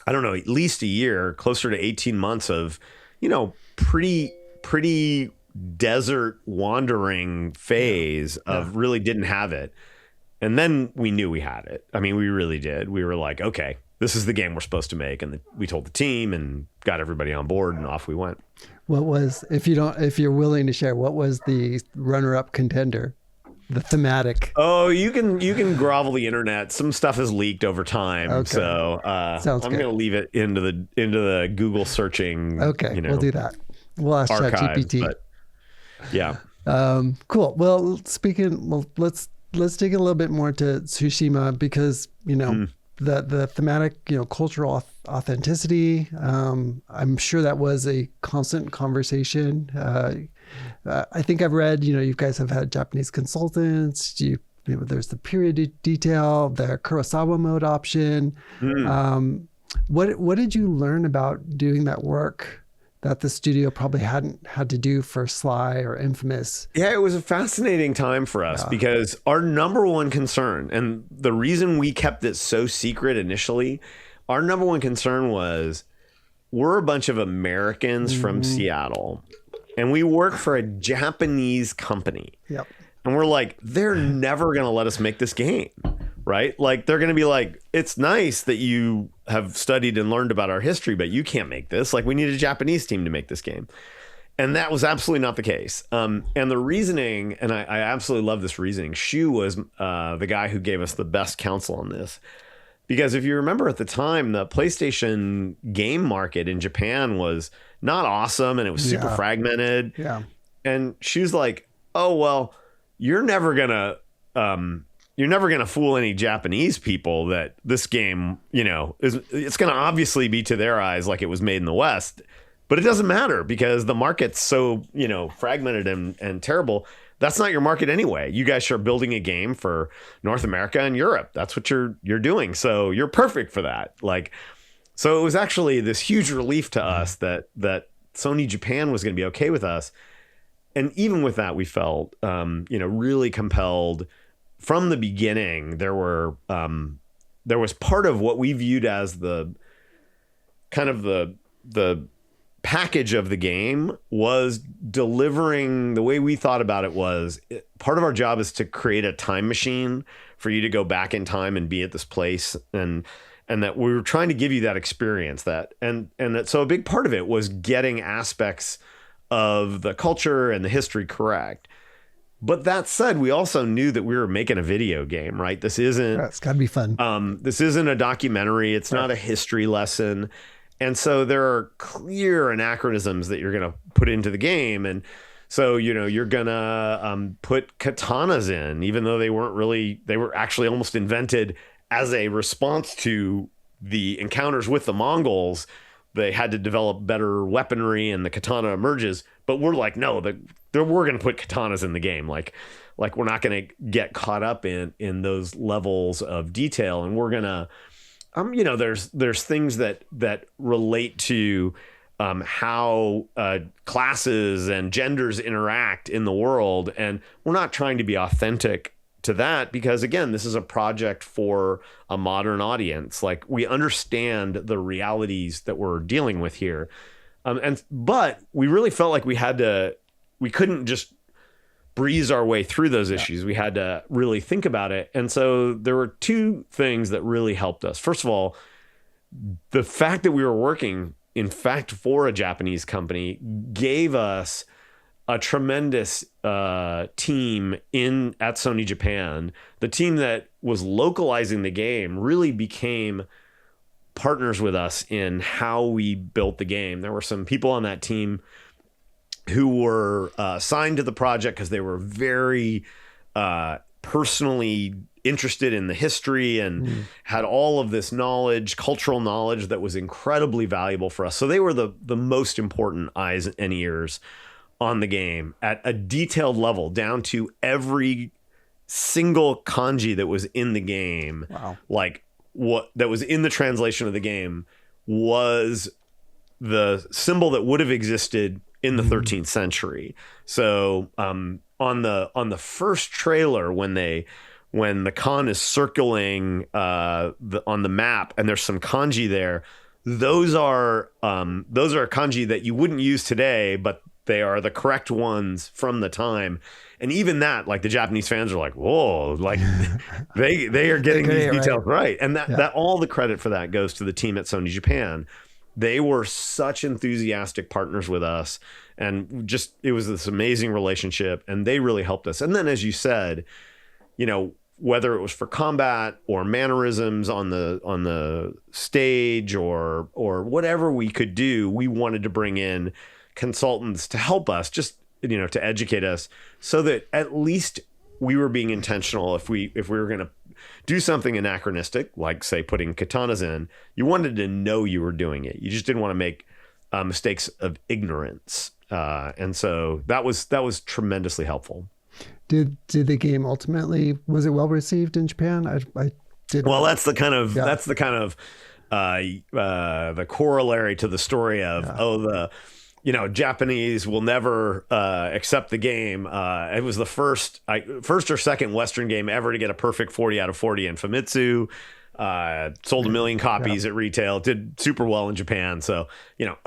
I don't know, at least a year, closer to 18 months of, pretty desert wandering phase of really didn't have it. And then we knew we had it. I mean, we really did. We were like, okay, this is the game we're supposed to make. And we told the team and got everybody on board, and off we went. What was, if you're willing to share, what was the runner-up contender? The thematic. Oh, you can grovel the internet. Some stuff has leaked over time. Okay. So I'm going to leave it into the Google searching. Okay, we'll do that. We'll ask ChatGPT. Yeah. Cool. Well, let's dig a little bit more to Tsushima, because the thematic, cultural authenticity. I'm sure that was a constant conversation. I think I've read, you guys have had Japanese consultants. There's the period detail, the Kurosawa mode option. What did you learn about doing that work that the studio probably hadn't had to do for Sly or Infamous? Yeah, it was a fascinating time for us because our number one concern, and the reason we kept it so secret initially, our number one concern was we're a bunch of Americans from Seattle. And we work for a Japanese company. Yep. And we're like, they're never going to let us make this game, right? Like, they're going to be like, it's nice that you have studied and learned about our history, but you can't make this. Like, we need a Japanese team to make this game. And that was absolutely not the case. And the reasoning, and I absolutely love this reasoning, Shu was the guy who gave us the best counsel on this. Because if you remember at the time, the PlayStation game market in Japan was not awesome, and it was super fragmented. Yeah. And Shu's like, oh, well, you're never gonna fool any Japanese people that this game, it's gonna obviously be to their eyes like it was made in the West, but it doesn't matter because the market's so, fragmented and terrible. That's not your market anyway. You guys are building a game for North America and Europe. That's what you're doing. So you're perfect for that. So it was actually this huge relief to us that Sony Japan was going to be okay with us. And even with that, we felt, really compelled from the beginning. There was part of what we viewed as the kind of the package of the game was delivering. The way we thought about it was part of our job is to create a time machine for you to go back in time and be at this place, and that we were trying to give you that experience, so a big part of it was getting aspects of the culture and the history correct. But that said, we also knew that we were making a video game, right? This isn't, it's gotta be fun. This isn't a documentary. It's not a history lesson. And so there are clear anachronisms that you're going to put into the game. And so, you're going to put katanas in, even though they were actually almost invented as a response to the encounters with the Mongols. They had to develop better weaponry and the katana emerges. But we're like, no, we're going to put katanas in the game. Like we're not going to get caught up in those levels of detail. And we're going to there's things that relate to how classes and genders interact in the world, and we're not trying to be authentic to that because, again, this is a project for a modern audience. Like, we understand the realities that we're dealing with here, but we really felt like we couldn't just breeze our way through those issues. We had to really think about it. And so there were two things that really helped us. First of all, the fact that we were working, in fact, for a Japanese company gave us a tremendous team at Sony Japan. The team that was localizing the game really became partners with us in how we built the game. There were some people on that team who were signed to the project because they were very personally interested in the history and had all of this knowledge, cultural knowledge that was incredibly valuable for us. So they were the most important eyes and ears on the game at a detailed level, down to every single kanji that was in the game. Wow. Like, what that was in the translation of the game was the symbol that would have existed in the 13th century. So on the first trailer, when the Khan is circling on the map and there's some kanji there, those are kanji that you wouldn't use today, but they are the correct ones from the time. And even that, like, the Japanese fans are like, whoa, like they are getting these details right. And that all the credit for that goes to the team at Sony Japan. They were such enthusiastic partners with us, and just, it was this amazing relationship, and they really helped us. And then, as you said, whether it was for combat or mannerisms on the stage or whatever we could do, we wanted to bring in consultants to help us, just, to educate us, so that at least we were being intentional. If we were going to do something anachronistic, like, say, putting katanas in, you wanted to know you were doing it. You just didn't want to make mistakes of ignorance. And so that was tremendously helpful. Did the game ultimately, was it well received in Japan? I did. Well, that's the kind of the corollary to the story of Japanese will never accept the game. It was the first or second Western game ever to get a perfect 40 out of 40 in Famitsu. Sold 1 million copies at retail. Did super well in Japan. So,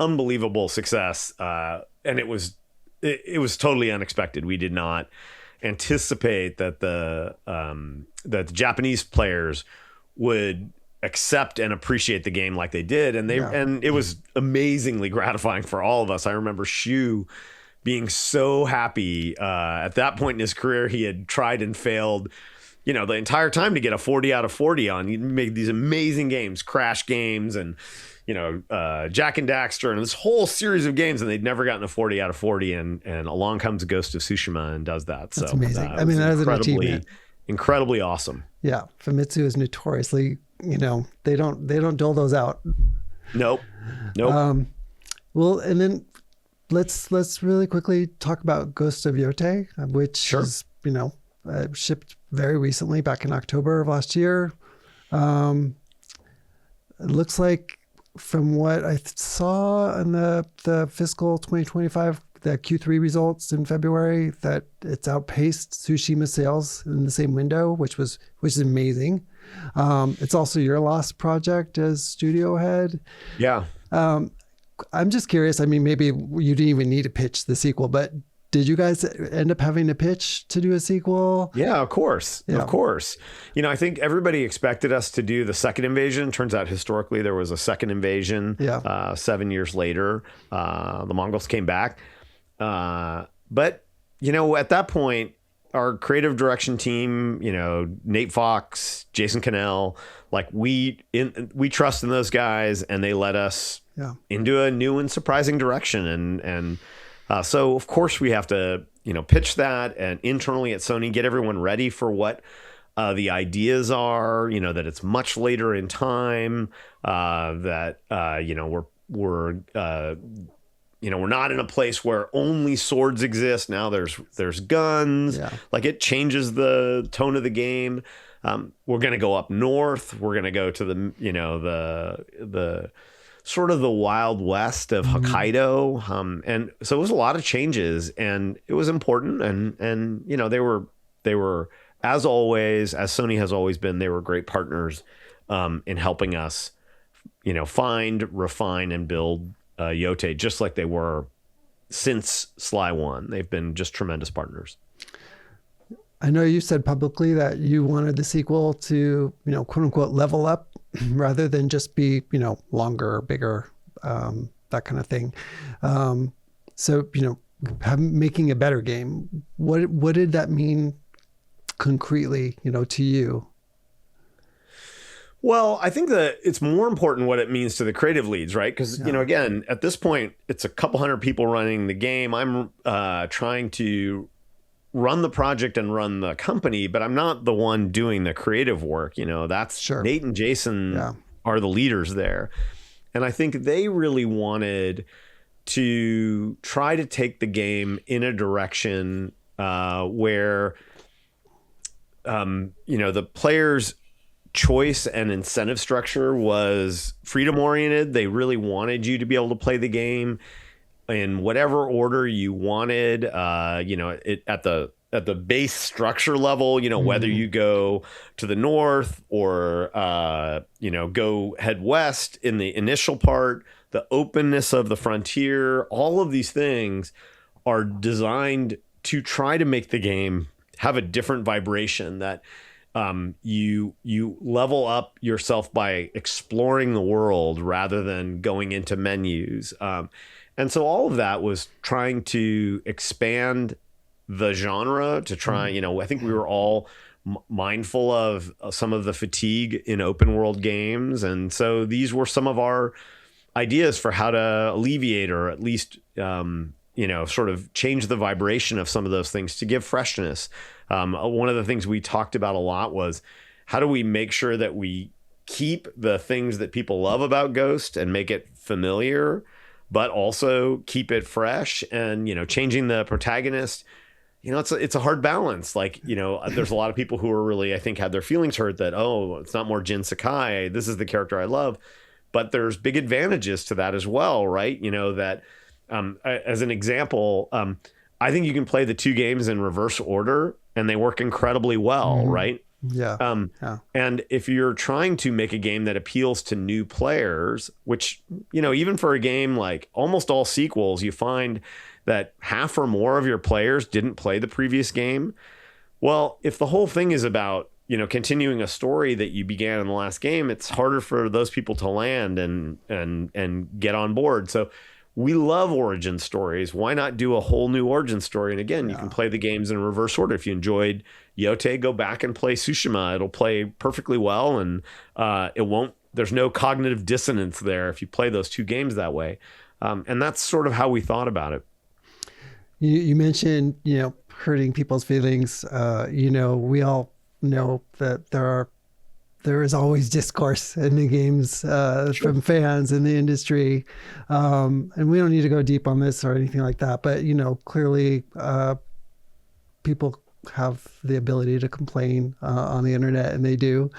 unbelievable success. And it was totally unexpected. We did not anticipate that the Japanese players would accept and appreciate the game like they did, and it was amazingly gratifying for all of us. I remember Shu being so happy. At that point in his career, he had tried and failed the entire time to get a 40 out of 40 on. He made these amazing games, Crash games, and Jack and Daxter, and this whole series of games, and they'd never gotten a 40 out of 40, and along comes Ghost of Tsushima and does that. That's so amazing. I mean, that is an achievement. Incredibly awesome. Yeah, Famitsu is notoriously, they don't dole those out. Nope. Well, and then let's really quickly talk about Ghost of Yōtei, which is shipped very recently, back in October of last year. It looks like, from what I saw in the fiscal 2025, the Q3 results in February, that it's outpaced Tsushima sales in the same window, which is amazing. It's also your last project as studio head. Yeah. I'm just curious. I mean, maybe you didn't even need to pitch the sequel, but did you guys end up having to pitch to do a sequel? Yeah, of course. Yeah. Of course. I think everybody expected us to do the second invasion. Turns out historically there was a second invasion 7 years later. The Mongols came back. But, at that point, our creative direction team, Nate Fox, Jason Cannell, like, we trust in those guys, and they led us into a new and surprising direction. And so, of course, we have to, pitch that, and internally at Sony, get everyone ready for what the ideas are, that it's much later in time, that, we're not in a place where only swords exist. Now there's guns. Yeah. Like, it changes the tone of the game. We're going to go up north. We're going to go to the, the sort of the Wild West of Hokkaido. And so it was a lot of changes, and it was important. And they were, as always, as Sony has always been, they were great partners in helping us, find, refine, and build Yōtei, just like they were since Sly 1. They've been just tremendous partners. I know you said publicly that you wanted the sequel to, quote unquote, level up rather than just be, longer, bigger, that kind of thing. So, making a better game. What did that mean concretely, to you? Well, I think that it's more important what it means to the creative leads, right? Because, again, at this point, it's a couple hundred people running the game. I'm trying to run the project and run the company, but I'm not the one doing the creative work. That's sure. Nate and Jason are the leaders there. And I think they really wanted to try to take the game in a direction where, the players' choice and incentive structure was freedom oriented. They really wanted you to be able to play the game in whatever order you wanted, at the base structure level, whether you go to the north or, go head west in the initial part, the openness of the frontier, all of these things are designed to try to make the game have a different vibration, that you level up yourself by exploring the world rather than going into menus. And so all of that was trying to expand the genre to try, I think we were all mindful of some of the fatigue in open world games. And so these were some of our ideas for how to alleviate, or at least, sort of change the vibration of some of those things to give freshness. One of the things we talked about a lot was, how do we make sure that we keep the things that people love about Ghost and make it familiar, but also keep it fresh, and, changing the protagonist. It's a hard balance. Like, there's a lot of people who are really, I think, had their feelings hurt that, it's not more Jin Sakai. This is the character I love. But there's big advantages to that as well, right? That as an example, I think you can play the two games in reverse order and they work incredibly well, right? Yeah. And if you're trying to make a game that appeals to new players, which, even for a game like almost all sequels, you find that half or more of your players didn't play the previous game. Well, if the whole thing is about, continuing a story that you began in the last game, it's harder for those people to land and get on board. So we love origin stories. Why not do a whole new origin story? And again, you can play the games in reverse order. If you enjoyed Yōtei, go back and play Tsushima. It'll play perfectly well, and there's no cognitive dissonance there if you play those two games that way. And that's sort of how we thought about it. You mentioned, hurting people's feelings. We all know that there is always discourse in the games from fans in the industry. And we don't need to go deep on this or anything like that. But, clearly people have the ability to complain on the internet, and they do.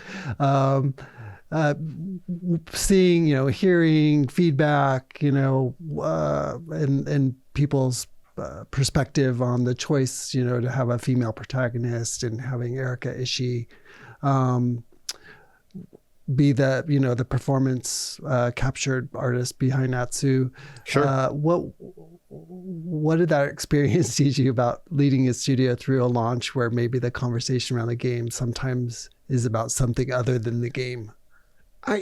Seeing, hearing feedback, and people's perspective on the choice, to have a female protagonist and having Erika Ishii be the performance captured artist behind Natsu. Sure. What did that experience teach you about leading a studio through a launch where maybe the conversation around the game sometimes is about something other than the game? I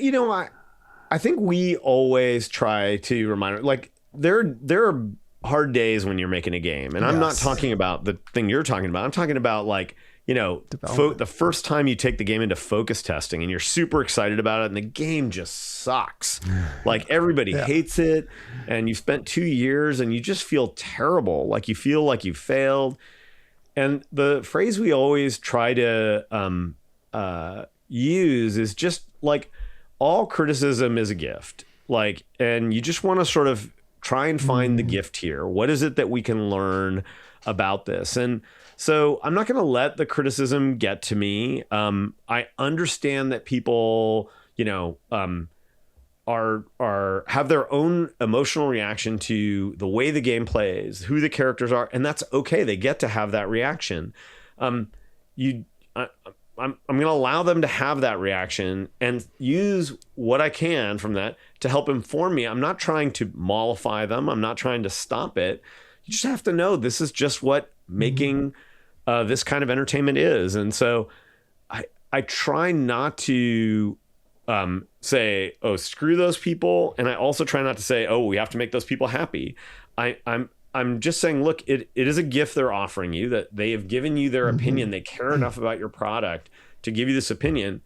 think we always try to remind, like, there are hard days when you're making a game, and I'm not talking about the thing you're talking about. I'm talking about, like, the first time you take the game into focus testing and you're super excited about it and the game just sucks. Like, everybody hates it, and you spent 2 years and you just feel terrible. Like, you feel like you failed. And the phrase we always try to use is just like, all criticism is a gift. Like, and you just want to sort of try and find the gift here. What is it that we can learn about this? And So I'm not going to let the criticism get to me. I understand that people, are have their own emotional reaction to the way the game plays, who the characters are, and that's okay. They get to have that reaction. I'm going to allow them to have that reaction and use what I can from that to help inform me. I'm not trying to mollify them. I'm not trying to stop it. You just have to know this is just what making this kind of entertainment is. And so I try not to say, oh, screw those people. And I also try not to say, oh, we have to make those people happy. I'm just saying, look, it is a gift they're offering you, that they have given you their opinion. They care enough about your product to give you this opinion.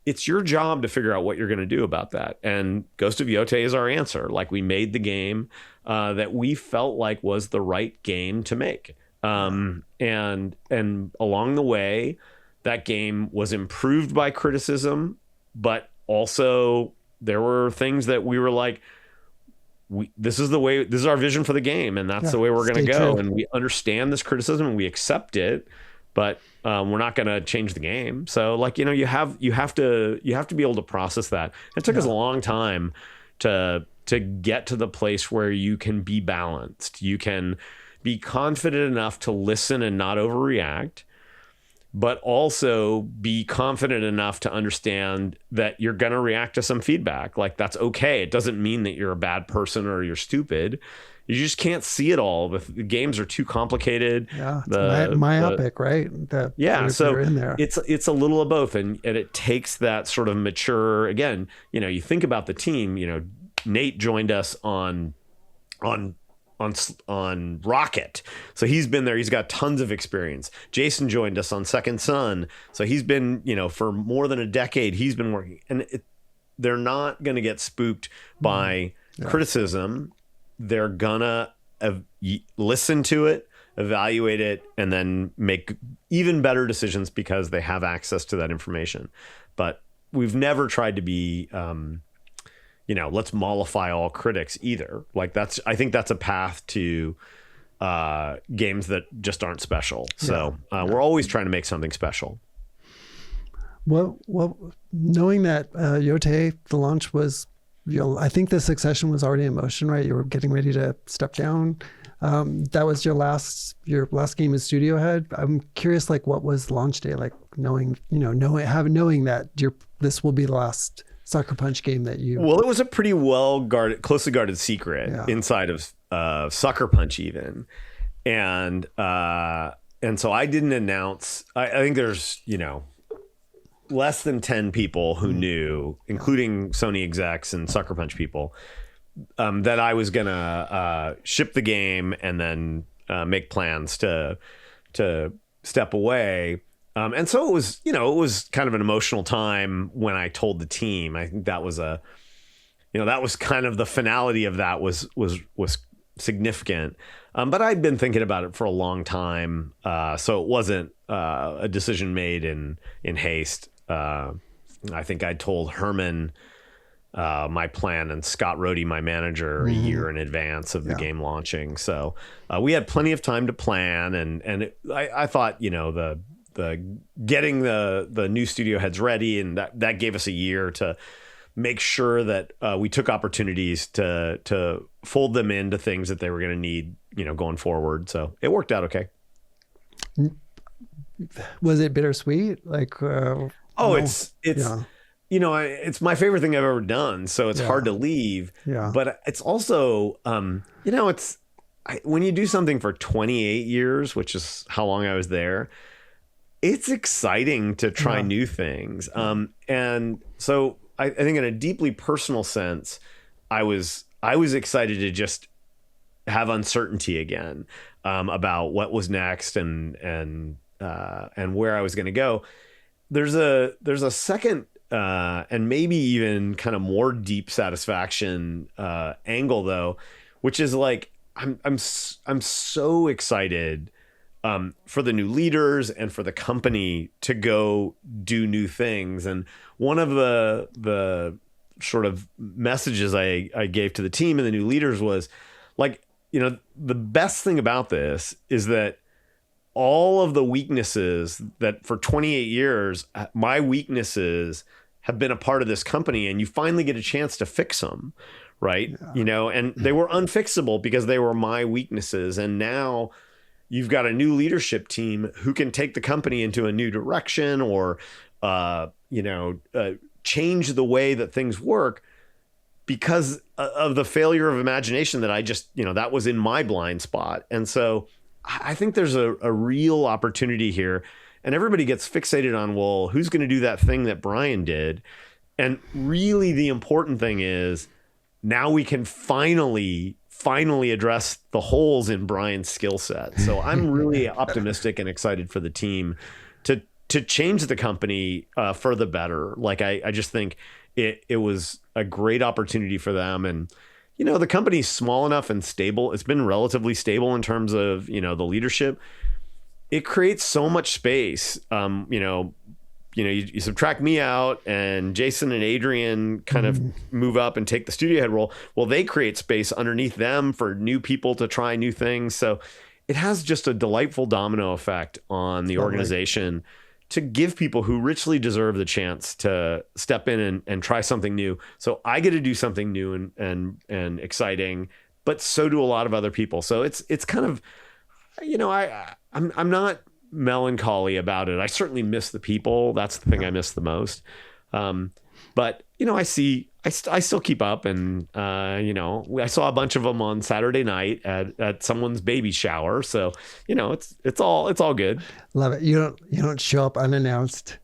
It's your job to figure out what you're going to do about that. And Ghost of Yōtei is our answer. Like, we made the game that we felt like was the right game to make. And along the way, that game was improved by criticism, but also there were things that we were like, this is our vision for the game, and that's the way we're going to go. True. And we understand this criticism and we accept it, but we're not going to change the game. So, like, you have to be able to process that. It took us a long time to get to the place where you can be balanced. You can be confident enough to listen and not overreact, but also be confident enough to understand that you're going to react to some feedback. Like, that's okay. It doesn't mean that you're a bad person or you're stupid. You just can't see it all. The games are too complicated. Yeah, it's myopic, right? So in there. It's a little of both, and it takes that sort of mature. Again, you think about the team. Nate joined us on Rocket, so he's been there. He's got tons of experience. Jason joined us on Second Son, so he's been for more than a decade. He's been working, and they're not going to get spooked by criticism. They're gonna listen to it, evaluate it, and then make even better decisions because they have access to that information. But we've never tried to be let's mollify all critics either. Like, I think that's a path to games that just aren't special. So we're always trying to make something special. Well, knowing that Yōtei, the launch was, I think the succession was already in motion, right? You were getting ready to step down. That was your last game as studio head. I'm curious, like, what was launch day like? Knowing that this will be the last Sucker Punch game that you... Well, it was a pretty closely guarded secret inside of Sucker Punch even. And so I didn't announce... I think there's, less than 10 people who knew, including Sony execs and Sucker Punch people, that I was going to ship the game and then make plans to step away. And so it was kind of an emotional time when I told the team. I think that was that was kind of the finality of that was significant. But I'd been thinking about it for a long time. So it wasn't a decision made in haste. I think I told Herman my plan and Scott Rohde, my manager, a year in advance of the game launching. So we had plenty of time to plan, and I thought the getting the new studio heads ready, and that gave us a year to make sure that we took opportunities to fold them into things that they were going to need, going forward. So it worked out okay. Was it bittersweet? Like, it's my favorite thing I've ever done. So it's hard to leave. Yeah. But it's also, when you do something for 28 years, which is how long I was there, it's exciting to try new things. And so I think in a deeply personal sense, I was excited to just have uncertainty again about what was next and where I was going to go. There's a second and maybe even kind of more deep satisfaction angle though, which is like I'm so excited for the new leaders and for the company to go do new things. And one of the sort of messages I gave to the team and the new leaders was like, the best thing about this is that all of the weaknesses that for 28 years, my weaknesses have been a part of this company, and you finally get a chance to fix them, right? And they were unfixable because they were my weaknesses. And now you've got a new leadership team who can take the company into a new direction or, change the way that things work because of the failure of imagination that I just, that was in my blind spot. And so I think there's a real opportunity here, and everybody gets fixated on, well, who's going to do that thing that Brian did? And really the important thing is now we can finally address the holes in Brian's skill set. So I'm really optimistic and excited for the team to change the company for the better. Like I just think it was a great opportunity for them. And, the company's small enough and stable. It's been relatively stable in terms of, the leadership. It creates so much space. You subtract me out and Jason and Adrian kind of move up and take the studio head role. Well, they create space underneath them for new people to try new things. So it has just a delightful domino effect on the organization to give people who richly deserve the chance to step in and try something new. So I get to do something new and exciting, but so do a lot of other people. So it's kind of, I'm not melancholy about it. I certainly miss the people. That's the thing I miss the most. But I still keep up, and I saw a bunch of them on Saturday night at someone's baby shower. So it's all good. Love it. You don't show up unannounced.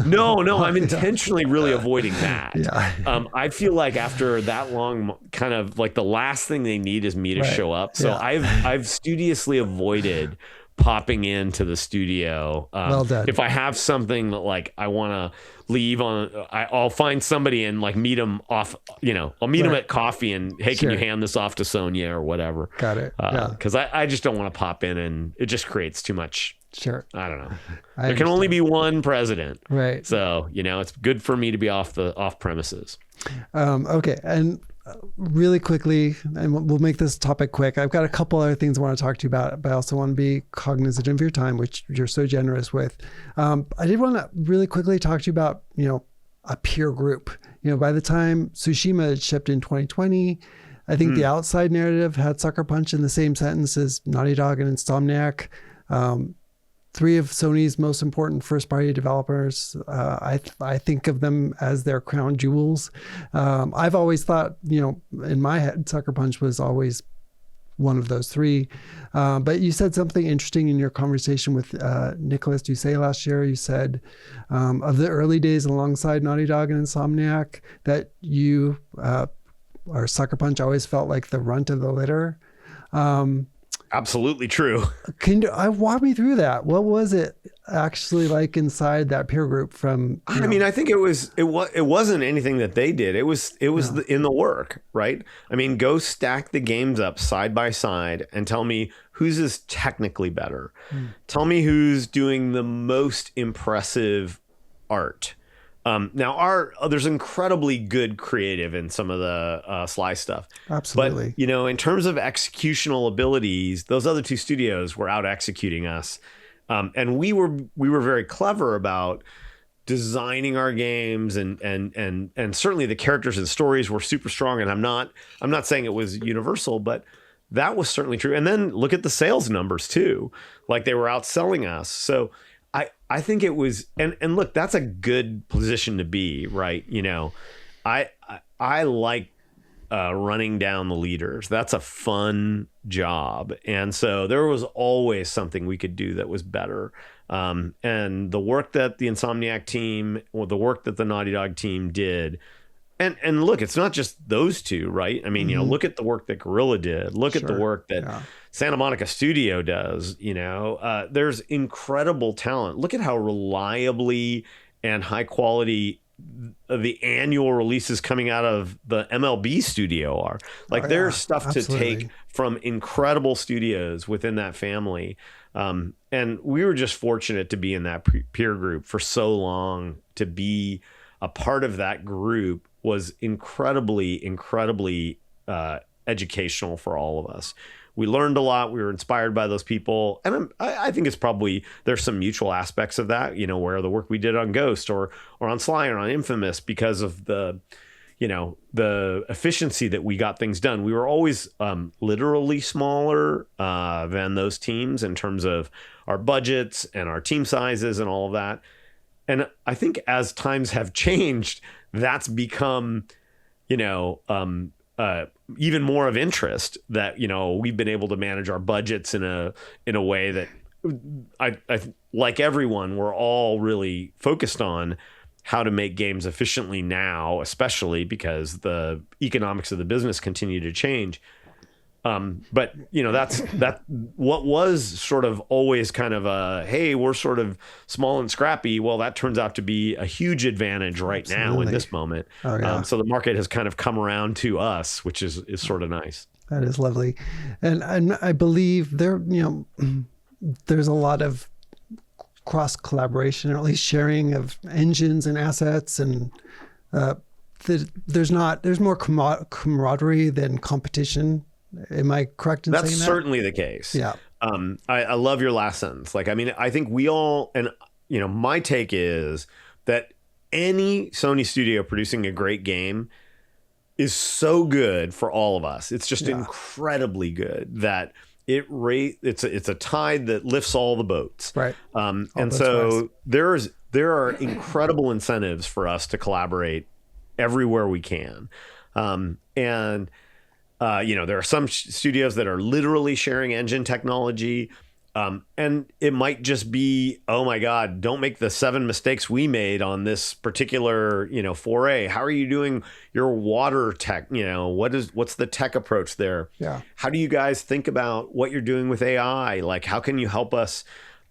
No, I'm intentionally really avoiding that. Yeah. I feel like after that long, kind of like the last thing they need is me to show up. So I've studiously avoided popping into the studio. Well done. If I have something that like I want to leave on, I'll find somebody and like meet them off, I'll meet them at coffee and, hey, can you hand this off to Sonia or whatever? Got it. Cause I just don't want to pop in, and it just creates too much. Sure. I don't know. There can only be one president. Right. So, it's good for me to be off premises. Okay. And really quickly, and we'll make this topic quick. I've got a couple other things I want to talk to you about, but I also want to be cognizant of your time, which you're so generous with. I did want to really quickly talk to you about, a peer group. By the time Tsushima had shipped in 2020, I think the outside narrative had Sucker Punch in the same sentence as Naughty Dog and Insomniac. Three of Sony's most important first-party developers. I think of them as their crown jewels. I've always thought, in my head, Sucker Punch was always one of those three. But you said something interesting in your conversation with Nicholas Doucet last year. You said of the early days alongside Naughty Dog and Insomniac that you or Sucker Punch always felt like the runt of the litter. Absolutely true. Can you walk me through that? What was it actually like inside that peer group from? I mean, I think it wasn't anything that they did. It was in the work, right? I mean, go stack the games up side by side and tell me whose is technically better. Tell me who's doing the most impressive art. Now, there's incredibly good creative in some of the Sly stuff. Absolutely. But, in terms of executional abilities, those other two studios were out executing us. And we were very clever about designing our games and certainly the characters and stories were super strong. And I'm not saying it was universal, but that was certainly true. And then look at the sales numbers too. Like they were outselling us. So I think it was, and look, that's a good position to be, right? I like running down the leaders. That's a fun job. And so there was always something we could do that was better. And the work that the Insomniac team or the work that the Naughty Dog team did, and look, it's not just those two, right? I mean, look at the work that Guerrilla did. Look at the work that Santa Monica Studio does. There's incredible talent. Look at how reliably and high quality the annual releases coming out of the MLB studio are. Like there's stuff to take from incredible studios within that family. And we were just fortunate to be in that peer group for so long. To be a part of that group was incredibly educational for all of us. We learned a lot. We were inspired by those people. And I think it's probably, there's some mutual aspects of that, where the work we did on Ghost or on Sly or on Infamous, because of the efficiency that we got things done. We were always literally smaller than those teams in terms of our budgets and our team sizes and all of that. And I think as times have changed, that's become, even more of interest, that, we've been able to manage our budgets in a way that I like everyone, we're all really focused on how to make games efficiently now, especially because the economics of the business continue to change. But that's what was sort of always kind of hey, we're sort of small and scrappy. Well, that turns out to be a huge advantage right now in this moment. Oh, yeah. So the market has kind of come around to us, which is sort of nice. That is lovely. And I believe there's a lot of cross collaboration, or at least sharing of engines and assets, and there's more camaraderie than competition. Am I correct in saying that? That's certainly the case. Yeah. I love your last sentence. I think we all, and my take is that any Sony studio producing a great game is so good for all of us. It's just incredibly good that it's a tide that lifts all the boats. Right. And so there are incredible incentives for us to collaborate everywhere we can. There are some studios that are literally sharing engine technology. And it might just be, oh my God, don't make the 7 mistakes we made on this particular, foray. How are you doing your water tech? What's the tech approach there? Yeah. How do you guys think about what you're doing with AI? Like, how can you help us,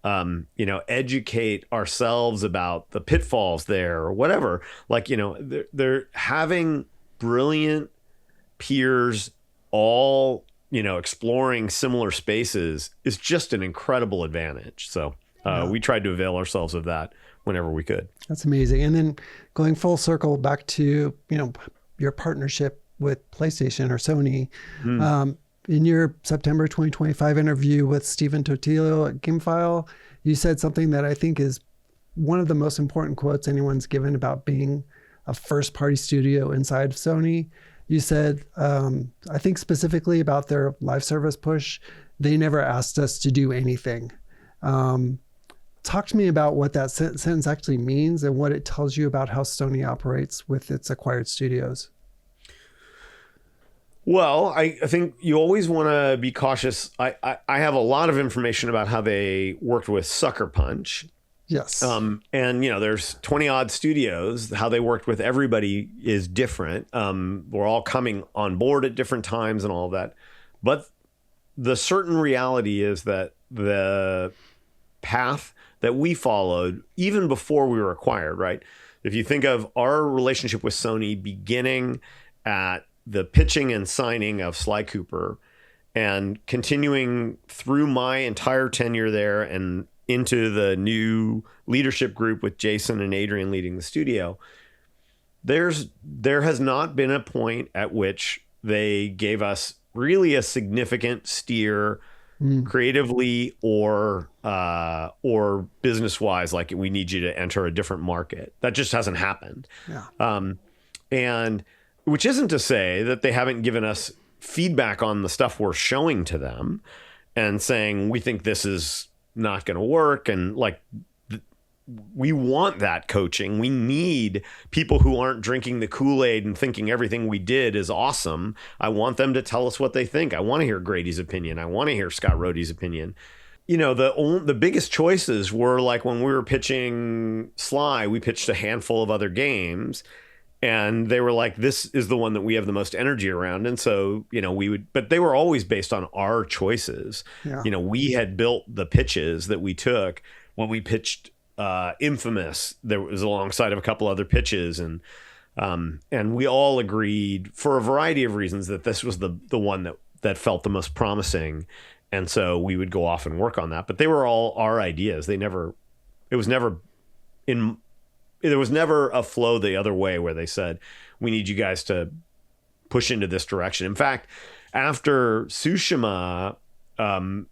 educate ourselves about the pitfalls there or whatever? Like, they're having brilliant peers all exploring similar spaces is just an incredible advantage. So we tried to avail ourselves of that whenever we could. That's amazing. And then going full circle back to, your partnership with PlayStation or Sony, in your September 2025 interview with Stephen Totillo at GameFile, you said something that I think is one of the most important quotes anyone's given about being a first party studio inside of Sony. You said, I think specifically about their live service push, they never asked us to do anything. Talk to me about what that sentence actually means and what it tells you about how Sony operates with its acquired studios. Well, I think you always want to be cautious. I have a lot of information about how they worked with Sucker Punch. Yes. And, there's 20 odd studios. How they worked with everybody is different. We're all coming on board at different times and all of that. But the certain reality is that the path that we followed, even before we were acquired, right? If you think of our relationship with Sony beginning at the pitching and signing of Sly Cooper and continuing through my entire tenure there and into the new leadership group with Jason and Adrian leading the studio, there has not been a point at which they gave us really a significant steer creatively or business wise, like we need you to enter a different market. That just hasn't happened. Yeah. And which isn't to say that they haven't given us feedback on the stuff we're showing to them and saying, we think this is not going to work. And we want that coaching. We need people who aren't drinking the Kool-Aid and thinking everything we did is awesome. I want them to tell us what they think. I want to hear Grady's opinion. I want to hear Scott Rohde's opinion. The biggest choices were like when we were pitching Sly, we pitched a handful of other games and they were like, this is the one that we have the most energy around. And so, but they were always based on our choices. Yeah. We had built the pitches that we took when we pitched Infamous. There was alongside of a couple other pitches, and we all agreed for a variety of reasons that this was the one that felt the most promising, and so we would go off and work on that. But they were all our ideas. There was never a flow the other way where they said, we need you guys to push into this direction. In fact, after Tsushima,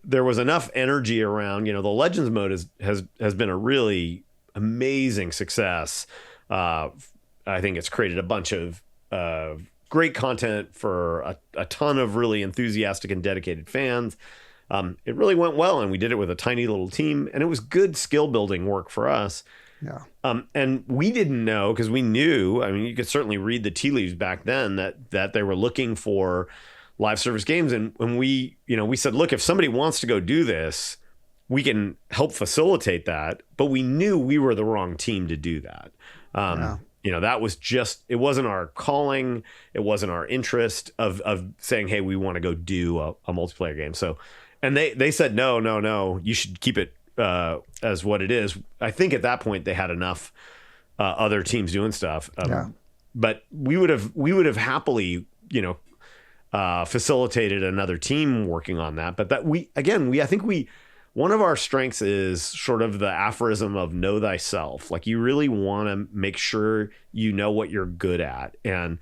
there was enough energy around, the Legends mode has been a really amazing success. I think it's created a bunch of great content for a ton of really enthusiastic and dedicated fans. It really went well, and we did it with a tiny little team, and it was good skill building work for us. Yeah. And we didn't know, because we knew, I mean, you could certainly read the tea leaves back then that they were looking for live service games. And when we said, look, if somebody wants to go do this, we can help facilitate that. But we knew we were the wrong team to do that. That was it wasn't our calling. It wasn't our interest of saying, hey, we want to go do a multiplayer game. So, and they said, no, you should keep it as what it is. I think at that point they had enough other teams doing stuff. But we would have happily, facilitated another team working on that. But that I think one of our strengths is sort of the aphorism of know thyself. Like, you really want to make sure you know what you're good at, and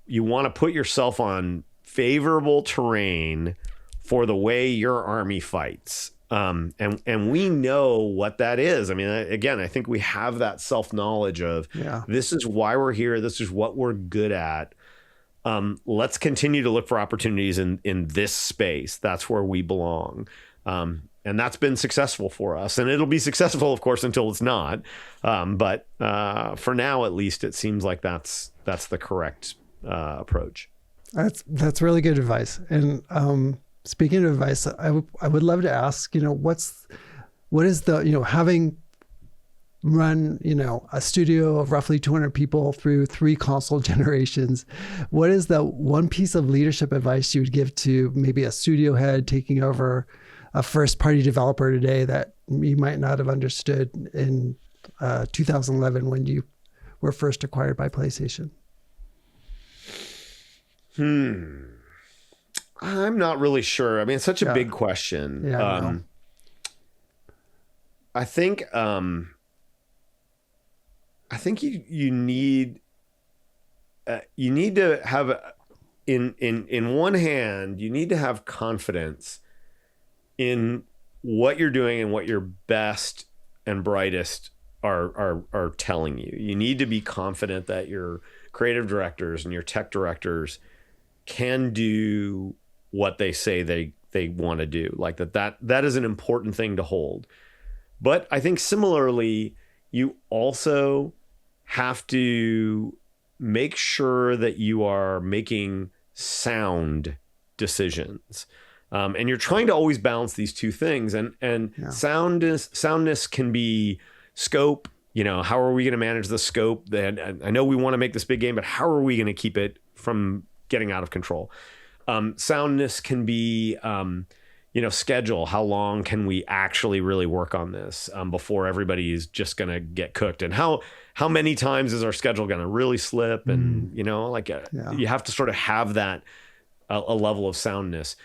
you want to put yourself on favorable terrain for the way your army fights. And we know what that is. I mean, again, I think we have that self-knowledge of this is why we're here. This is what we're good at. Let's continue to look for opportunities in this space. That's where we belong. And that's been successful for us, and it'll be successful, of course, until it's not. But for now, at least, it seems like that's the correct approach. That's really good advice. And speaking of advice, I would love to ask, what is the, having run, a studio of roughly 200 people through 3 console generations, what is the one piece of leadership advice you would give to maybe a studio head taking over a first party developer today that you might not have understood in 2011 when you were first acquired by PlayStation? I'm not really sure. I mean, it's such a big question. Yeah, I think you need to have in one hand, you need to have confidence in what you're doing and what your best and brightest are telling you. You need to be confident that your creative directors and your tech directors can do what they say they want to do. Like that is an important thing to hold. But I think similarly, you also have to make sure that you are making sound decisions. And you're trying to always balance these two things. And soundness can be scope. How are we going to manage the scope? I know we want to make this big game, but how are we going to keep it from getting out of control? Soundness can be, schedule. How long can we actually really work on this before everybody is just going to get cooked? And how many times is our schedule going to really slip? And, you have to sort of have that a level of soundness.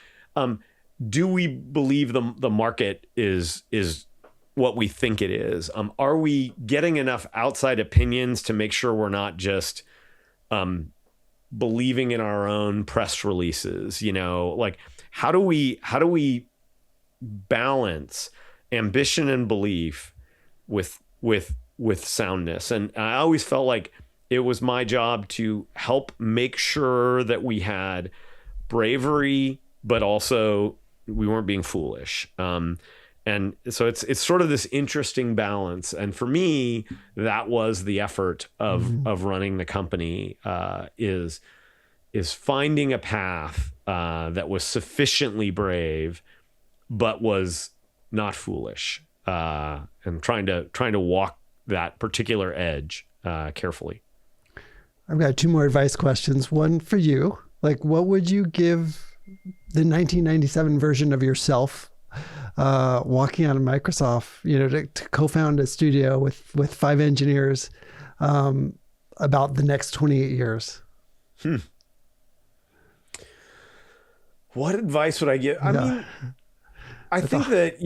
Do we believe the market is what we think it is? Are we getting enough outside opinions to make sure we're not just believing in our own press releases? How do we balance ambition and belief with soundness? And I always felt like it was my job to help make sure that we had bravery, but also we weren't being foolish. And so it's sort of this interesting balance. And for me, that was the effort of running the company, is finding a path that was sufficiently brave, but was not foolish, and trying to walk that particular edge carefully. I've got 2 more advice questions. One for you. What would you give the 1997 version of yourself walking out of Microsoft, to co-found a studio with 5 engineers about the next 28 years? What advice would I give? I mean, I think that,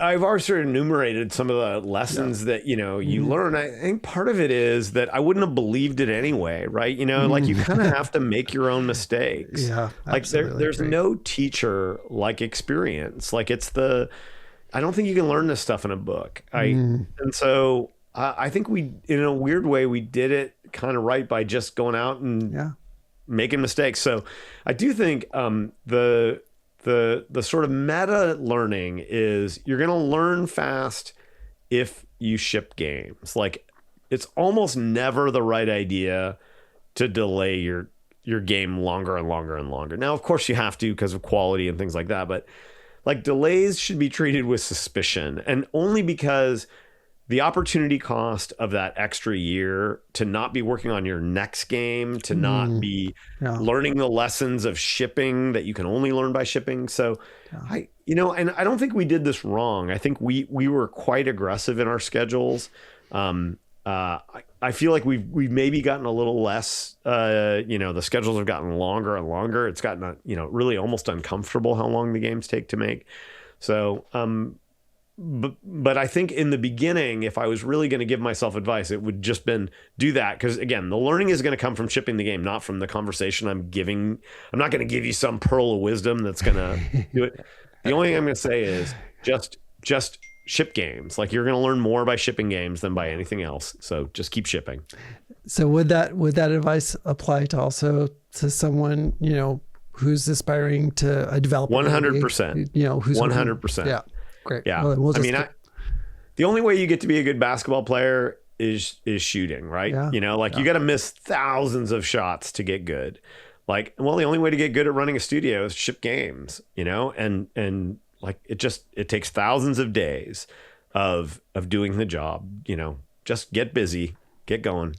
I've already sort of enumerated some of the lessons that, you learn. I think part of it is that I wouldn't have believed it anyway, right? Like you kind of have to make your own mistakes. Yeah, like there's no teacher like experience. Like I don't think you can learn this stuff in a book. And so I think we, in a weird way, we did it kind of right by just going out and making mistakes. So I do think the sort of meta learning is you're going to learn fast if you ship games. Like it's almost never the right idea to delay your game longer and longer and longer. Now, of course you have to because of quality and things like that, but like delays should be treated with suspicion, and only because the opportunity cost of that extra year to not be working on your next game, to not be learning the lessons of shipping that you can only learn by shipping. So and I don't think we did this wrong. I think we were quite aggressive in our schedules. I feel like we've maybe gotten a little less, the schedules have gotten longer and longer. It's gotten, really almost uncomfortable how long the games take to make. So, but I think in the beginning, if I was really going to give myself advice, it would just been do that. Because again, the learning is going to come from shipping the game, not from the conversation I'm giving. I'm not going to give you some pearl of wisdom that's going to do it. The only thing I'm going to say is just ship games. Like you're going to learn more by shipping games than by anything else. So just keep shipping. So would that advice apply to also to someone, who's aspiring to a developer? 100%. Who's 100%. Yeah. Great. Yeah. Well, the only way you get to be a good basketball player is shooting, right? Yeah. You got to miss thousands of shots to get good. Like, well, the only way to get good at running a studio is ship games, and like it takes thousands of days of doing the job, just get busy, get going.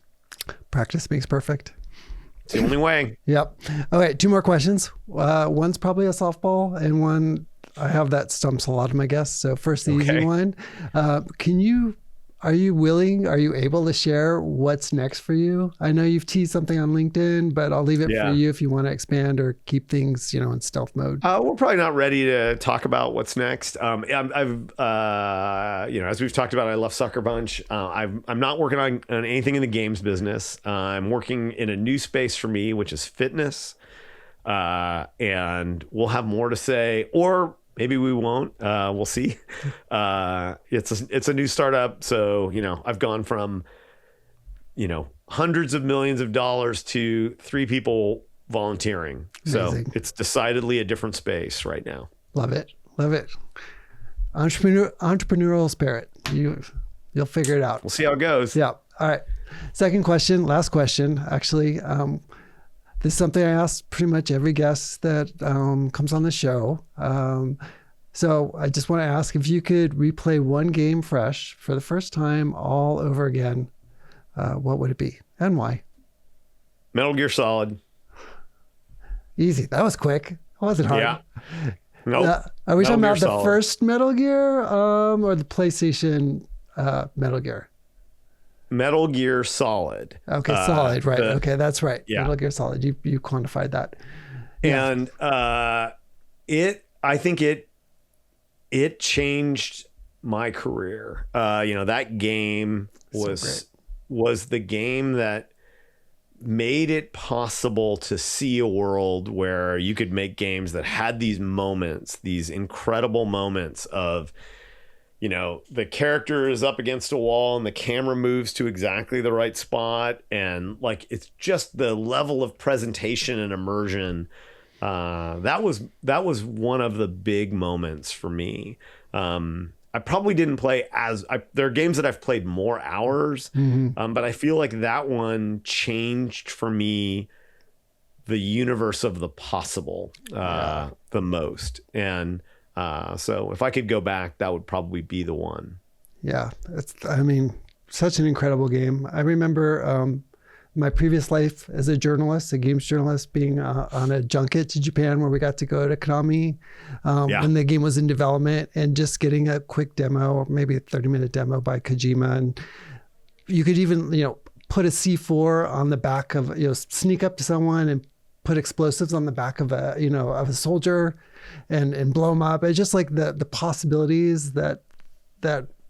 Practice makes perfect. It's the only way. Yep. Okay. 2 more questions. One's probably a softball, and one I have that stumps a lot of my guests. So first, the easy one. Are you able to share what's next for you? I know you've teased something on LinkedIn, but I'll leave it for you if you want to expand or keep things, in stealth mode. We're probably not ready to talk about what's next. I've as we've talked about, I love Sucker Punch. I'm not working on anything in the games business. I'm working in a new space for me, which is fitness. And we'll have more to say, or maybe we won't. We'll see. It's a new startup. So, I've gone from, hundreds of millions of dollars to 3 people volunteering. Amazing. So it's decidedly a different space right now. Love it. Love it. Entrepreneurial spirit. You'll figure it out. We'll see how it goes. Yeah. All right. Last question, actually. This is something I ask pretty much every guest that comes on the show. So I just want to ask if you could replay one game fresh for the first time all over again, what would it be and why? Metal Gear Solid. Easy. That was quick. It wasn't hard. Yeah. Nope. Are we talking about the Solid. first Metal Gear or the PlayStation Metal Gear? Metal Gear Solid. Okay, Solid, right. Okay, that's right. Yeah. Metal Gear Solid. You quantified that. And I think it changed my career. That game was the game that made it possible to see a world where you could make games that had these moments, these incredible moments of, the character is up against a wall and the camera moves to exactly the right spot. And like, it's just the level of presentation and immersion. That was one of the big moments for me. I probably didn't play there are games that I've played more hours, but I feel like that one changed for me the universe of the possible the most. And so if I could go back, that would probably be the one. Yeah. Such an incredible game. I remember my previous life as a journalist, a games journalist, being on a junket to Japan where we got to go to Konami when the game was in development, and just getting a quick demo, or maybe a 30-minute demo by Kojima. And you could even, put a C4 on the back of, sneak up to someone and put explosives on the back of a soldier and blow them up. It's just like the possibilities that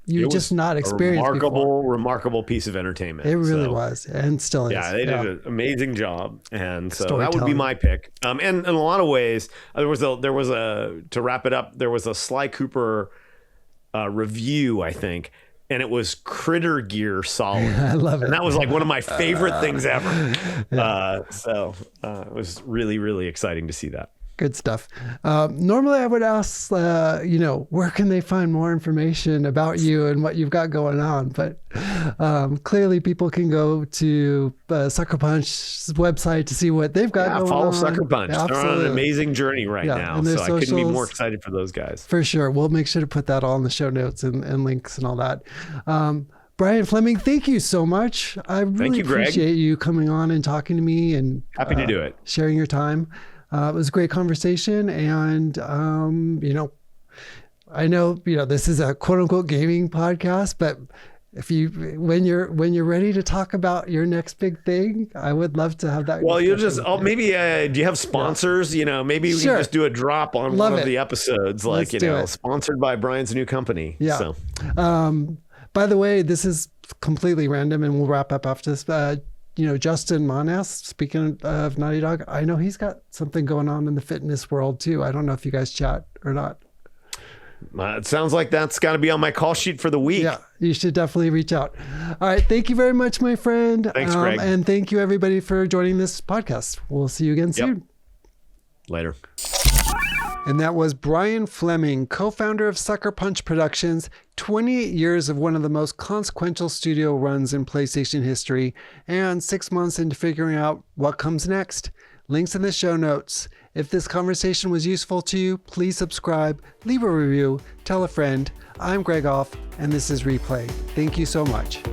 you just not experienced before. Remarkable piece of entertainment. It really was, and still is. Yeah, they did an amazing job, and so that would be my pick. And in a lot of ways, there was a to wrap it up. There was a Sly Cooper review, I think, and it was Critter Gear Solid. I love it, and that was like one of my favorite things ever. So it was really, really exciting to see that. Good stuff. Normally I would ask, where can they find more information about you and what you've got going on? But clearly people can go to Sucker Punch's website to see what they've got going on. Follow Sucker Punch. They're on an amazing journey right now. So I couldn't be more excited for those guys. For sure. We'll make sure to put that all in the show notes and links and all that. Brian Fleming, thank you so much. I really appreciate you coming on and talking to me and happy to do it. Sharing your time. It was a great conversation, and I know this is a quote unquote gaming podcast, but when you're ready to talk about your next big thing, I would love to have that. Well, do you have sponsors? Maybe we can just do a drop on one of the episodes, sponsored by Brian's new company. Yeah. So. By the way, this is completely random, and we'll wrap up after this. Justin Monas, speaking of Naughty Dog, I know he's got something going on in the fitness world too. I don't know if you guys chat or not. It sounds like that's got to be on my call sheet for the week. Yeah, you should definitely reach out. All right. Thank you very much, my friend. Thanks, Greg. And thank you everybody for joining this podcast. We'll see you again soon. Later. And that was Brian Fleming, co-founder of Sucker Punch Productions, 28 years of one of the most consequential studio runs in PlayStation history, and 6 months into figuring out what comes next. Links in the show notes. If this conversation was useful to you, please subscribe, leave a review, tell a friend. I'm Greg Off, and this is Replay. Thank you so much.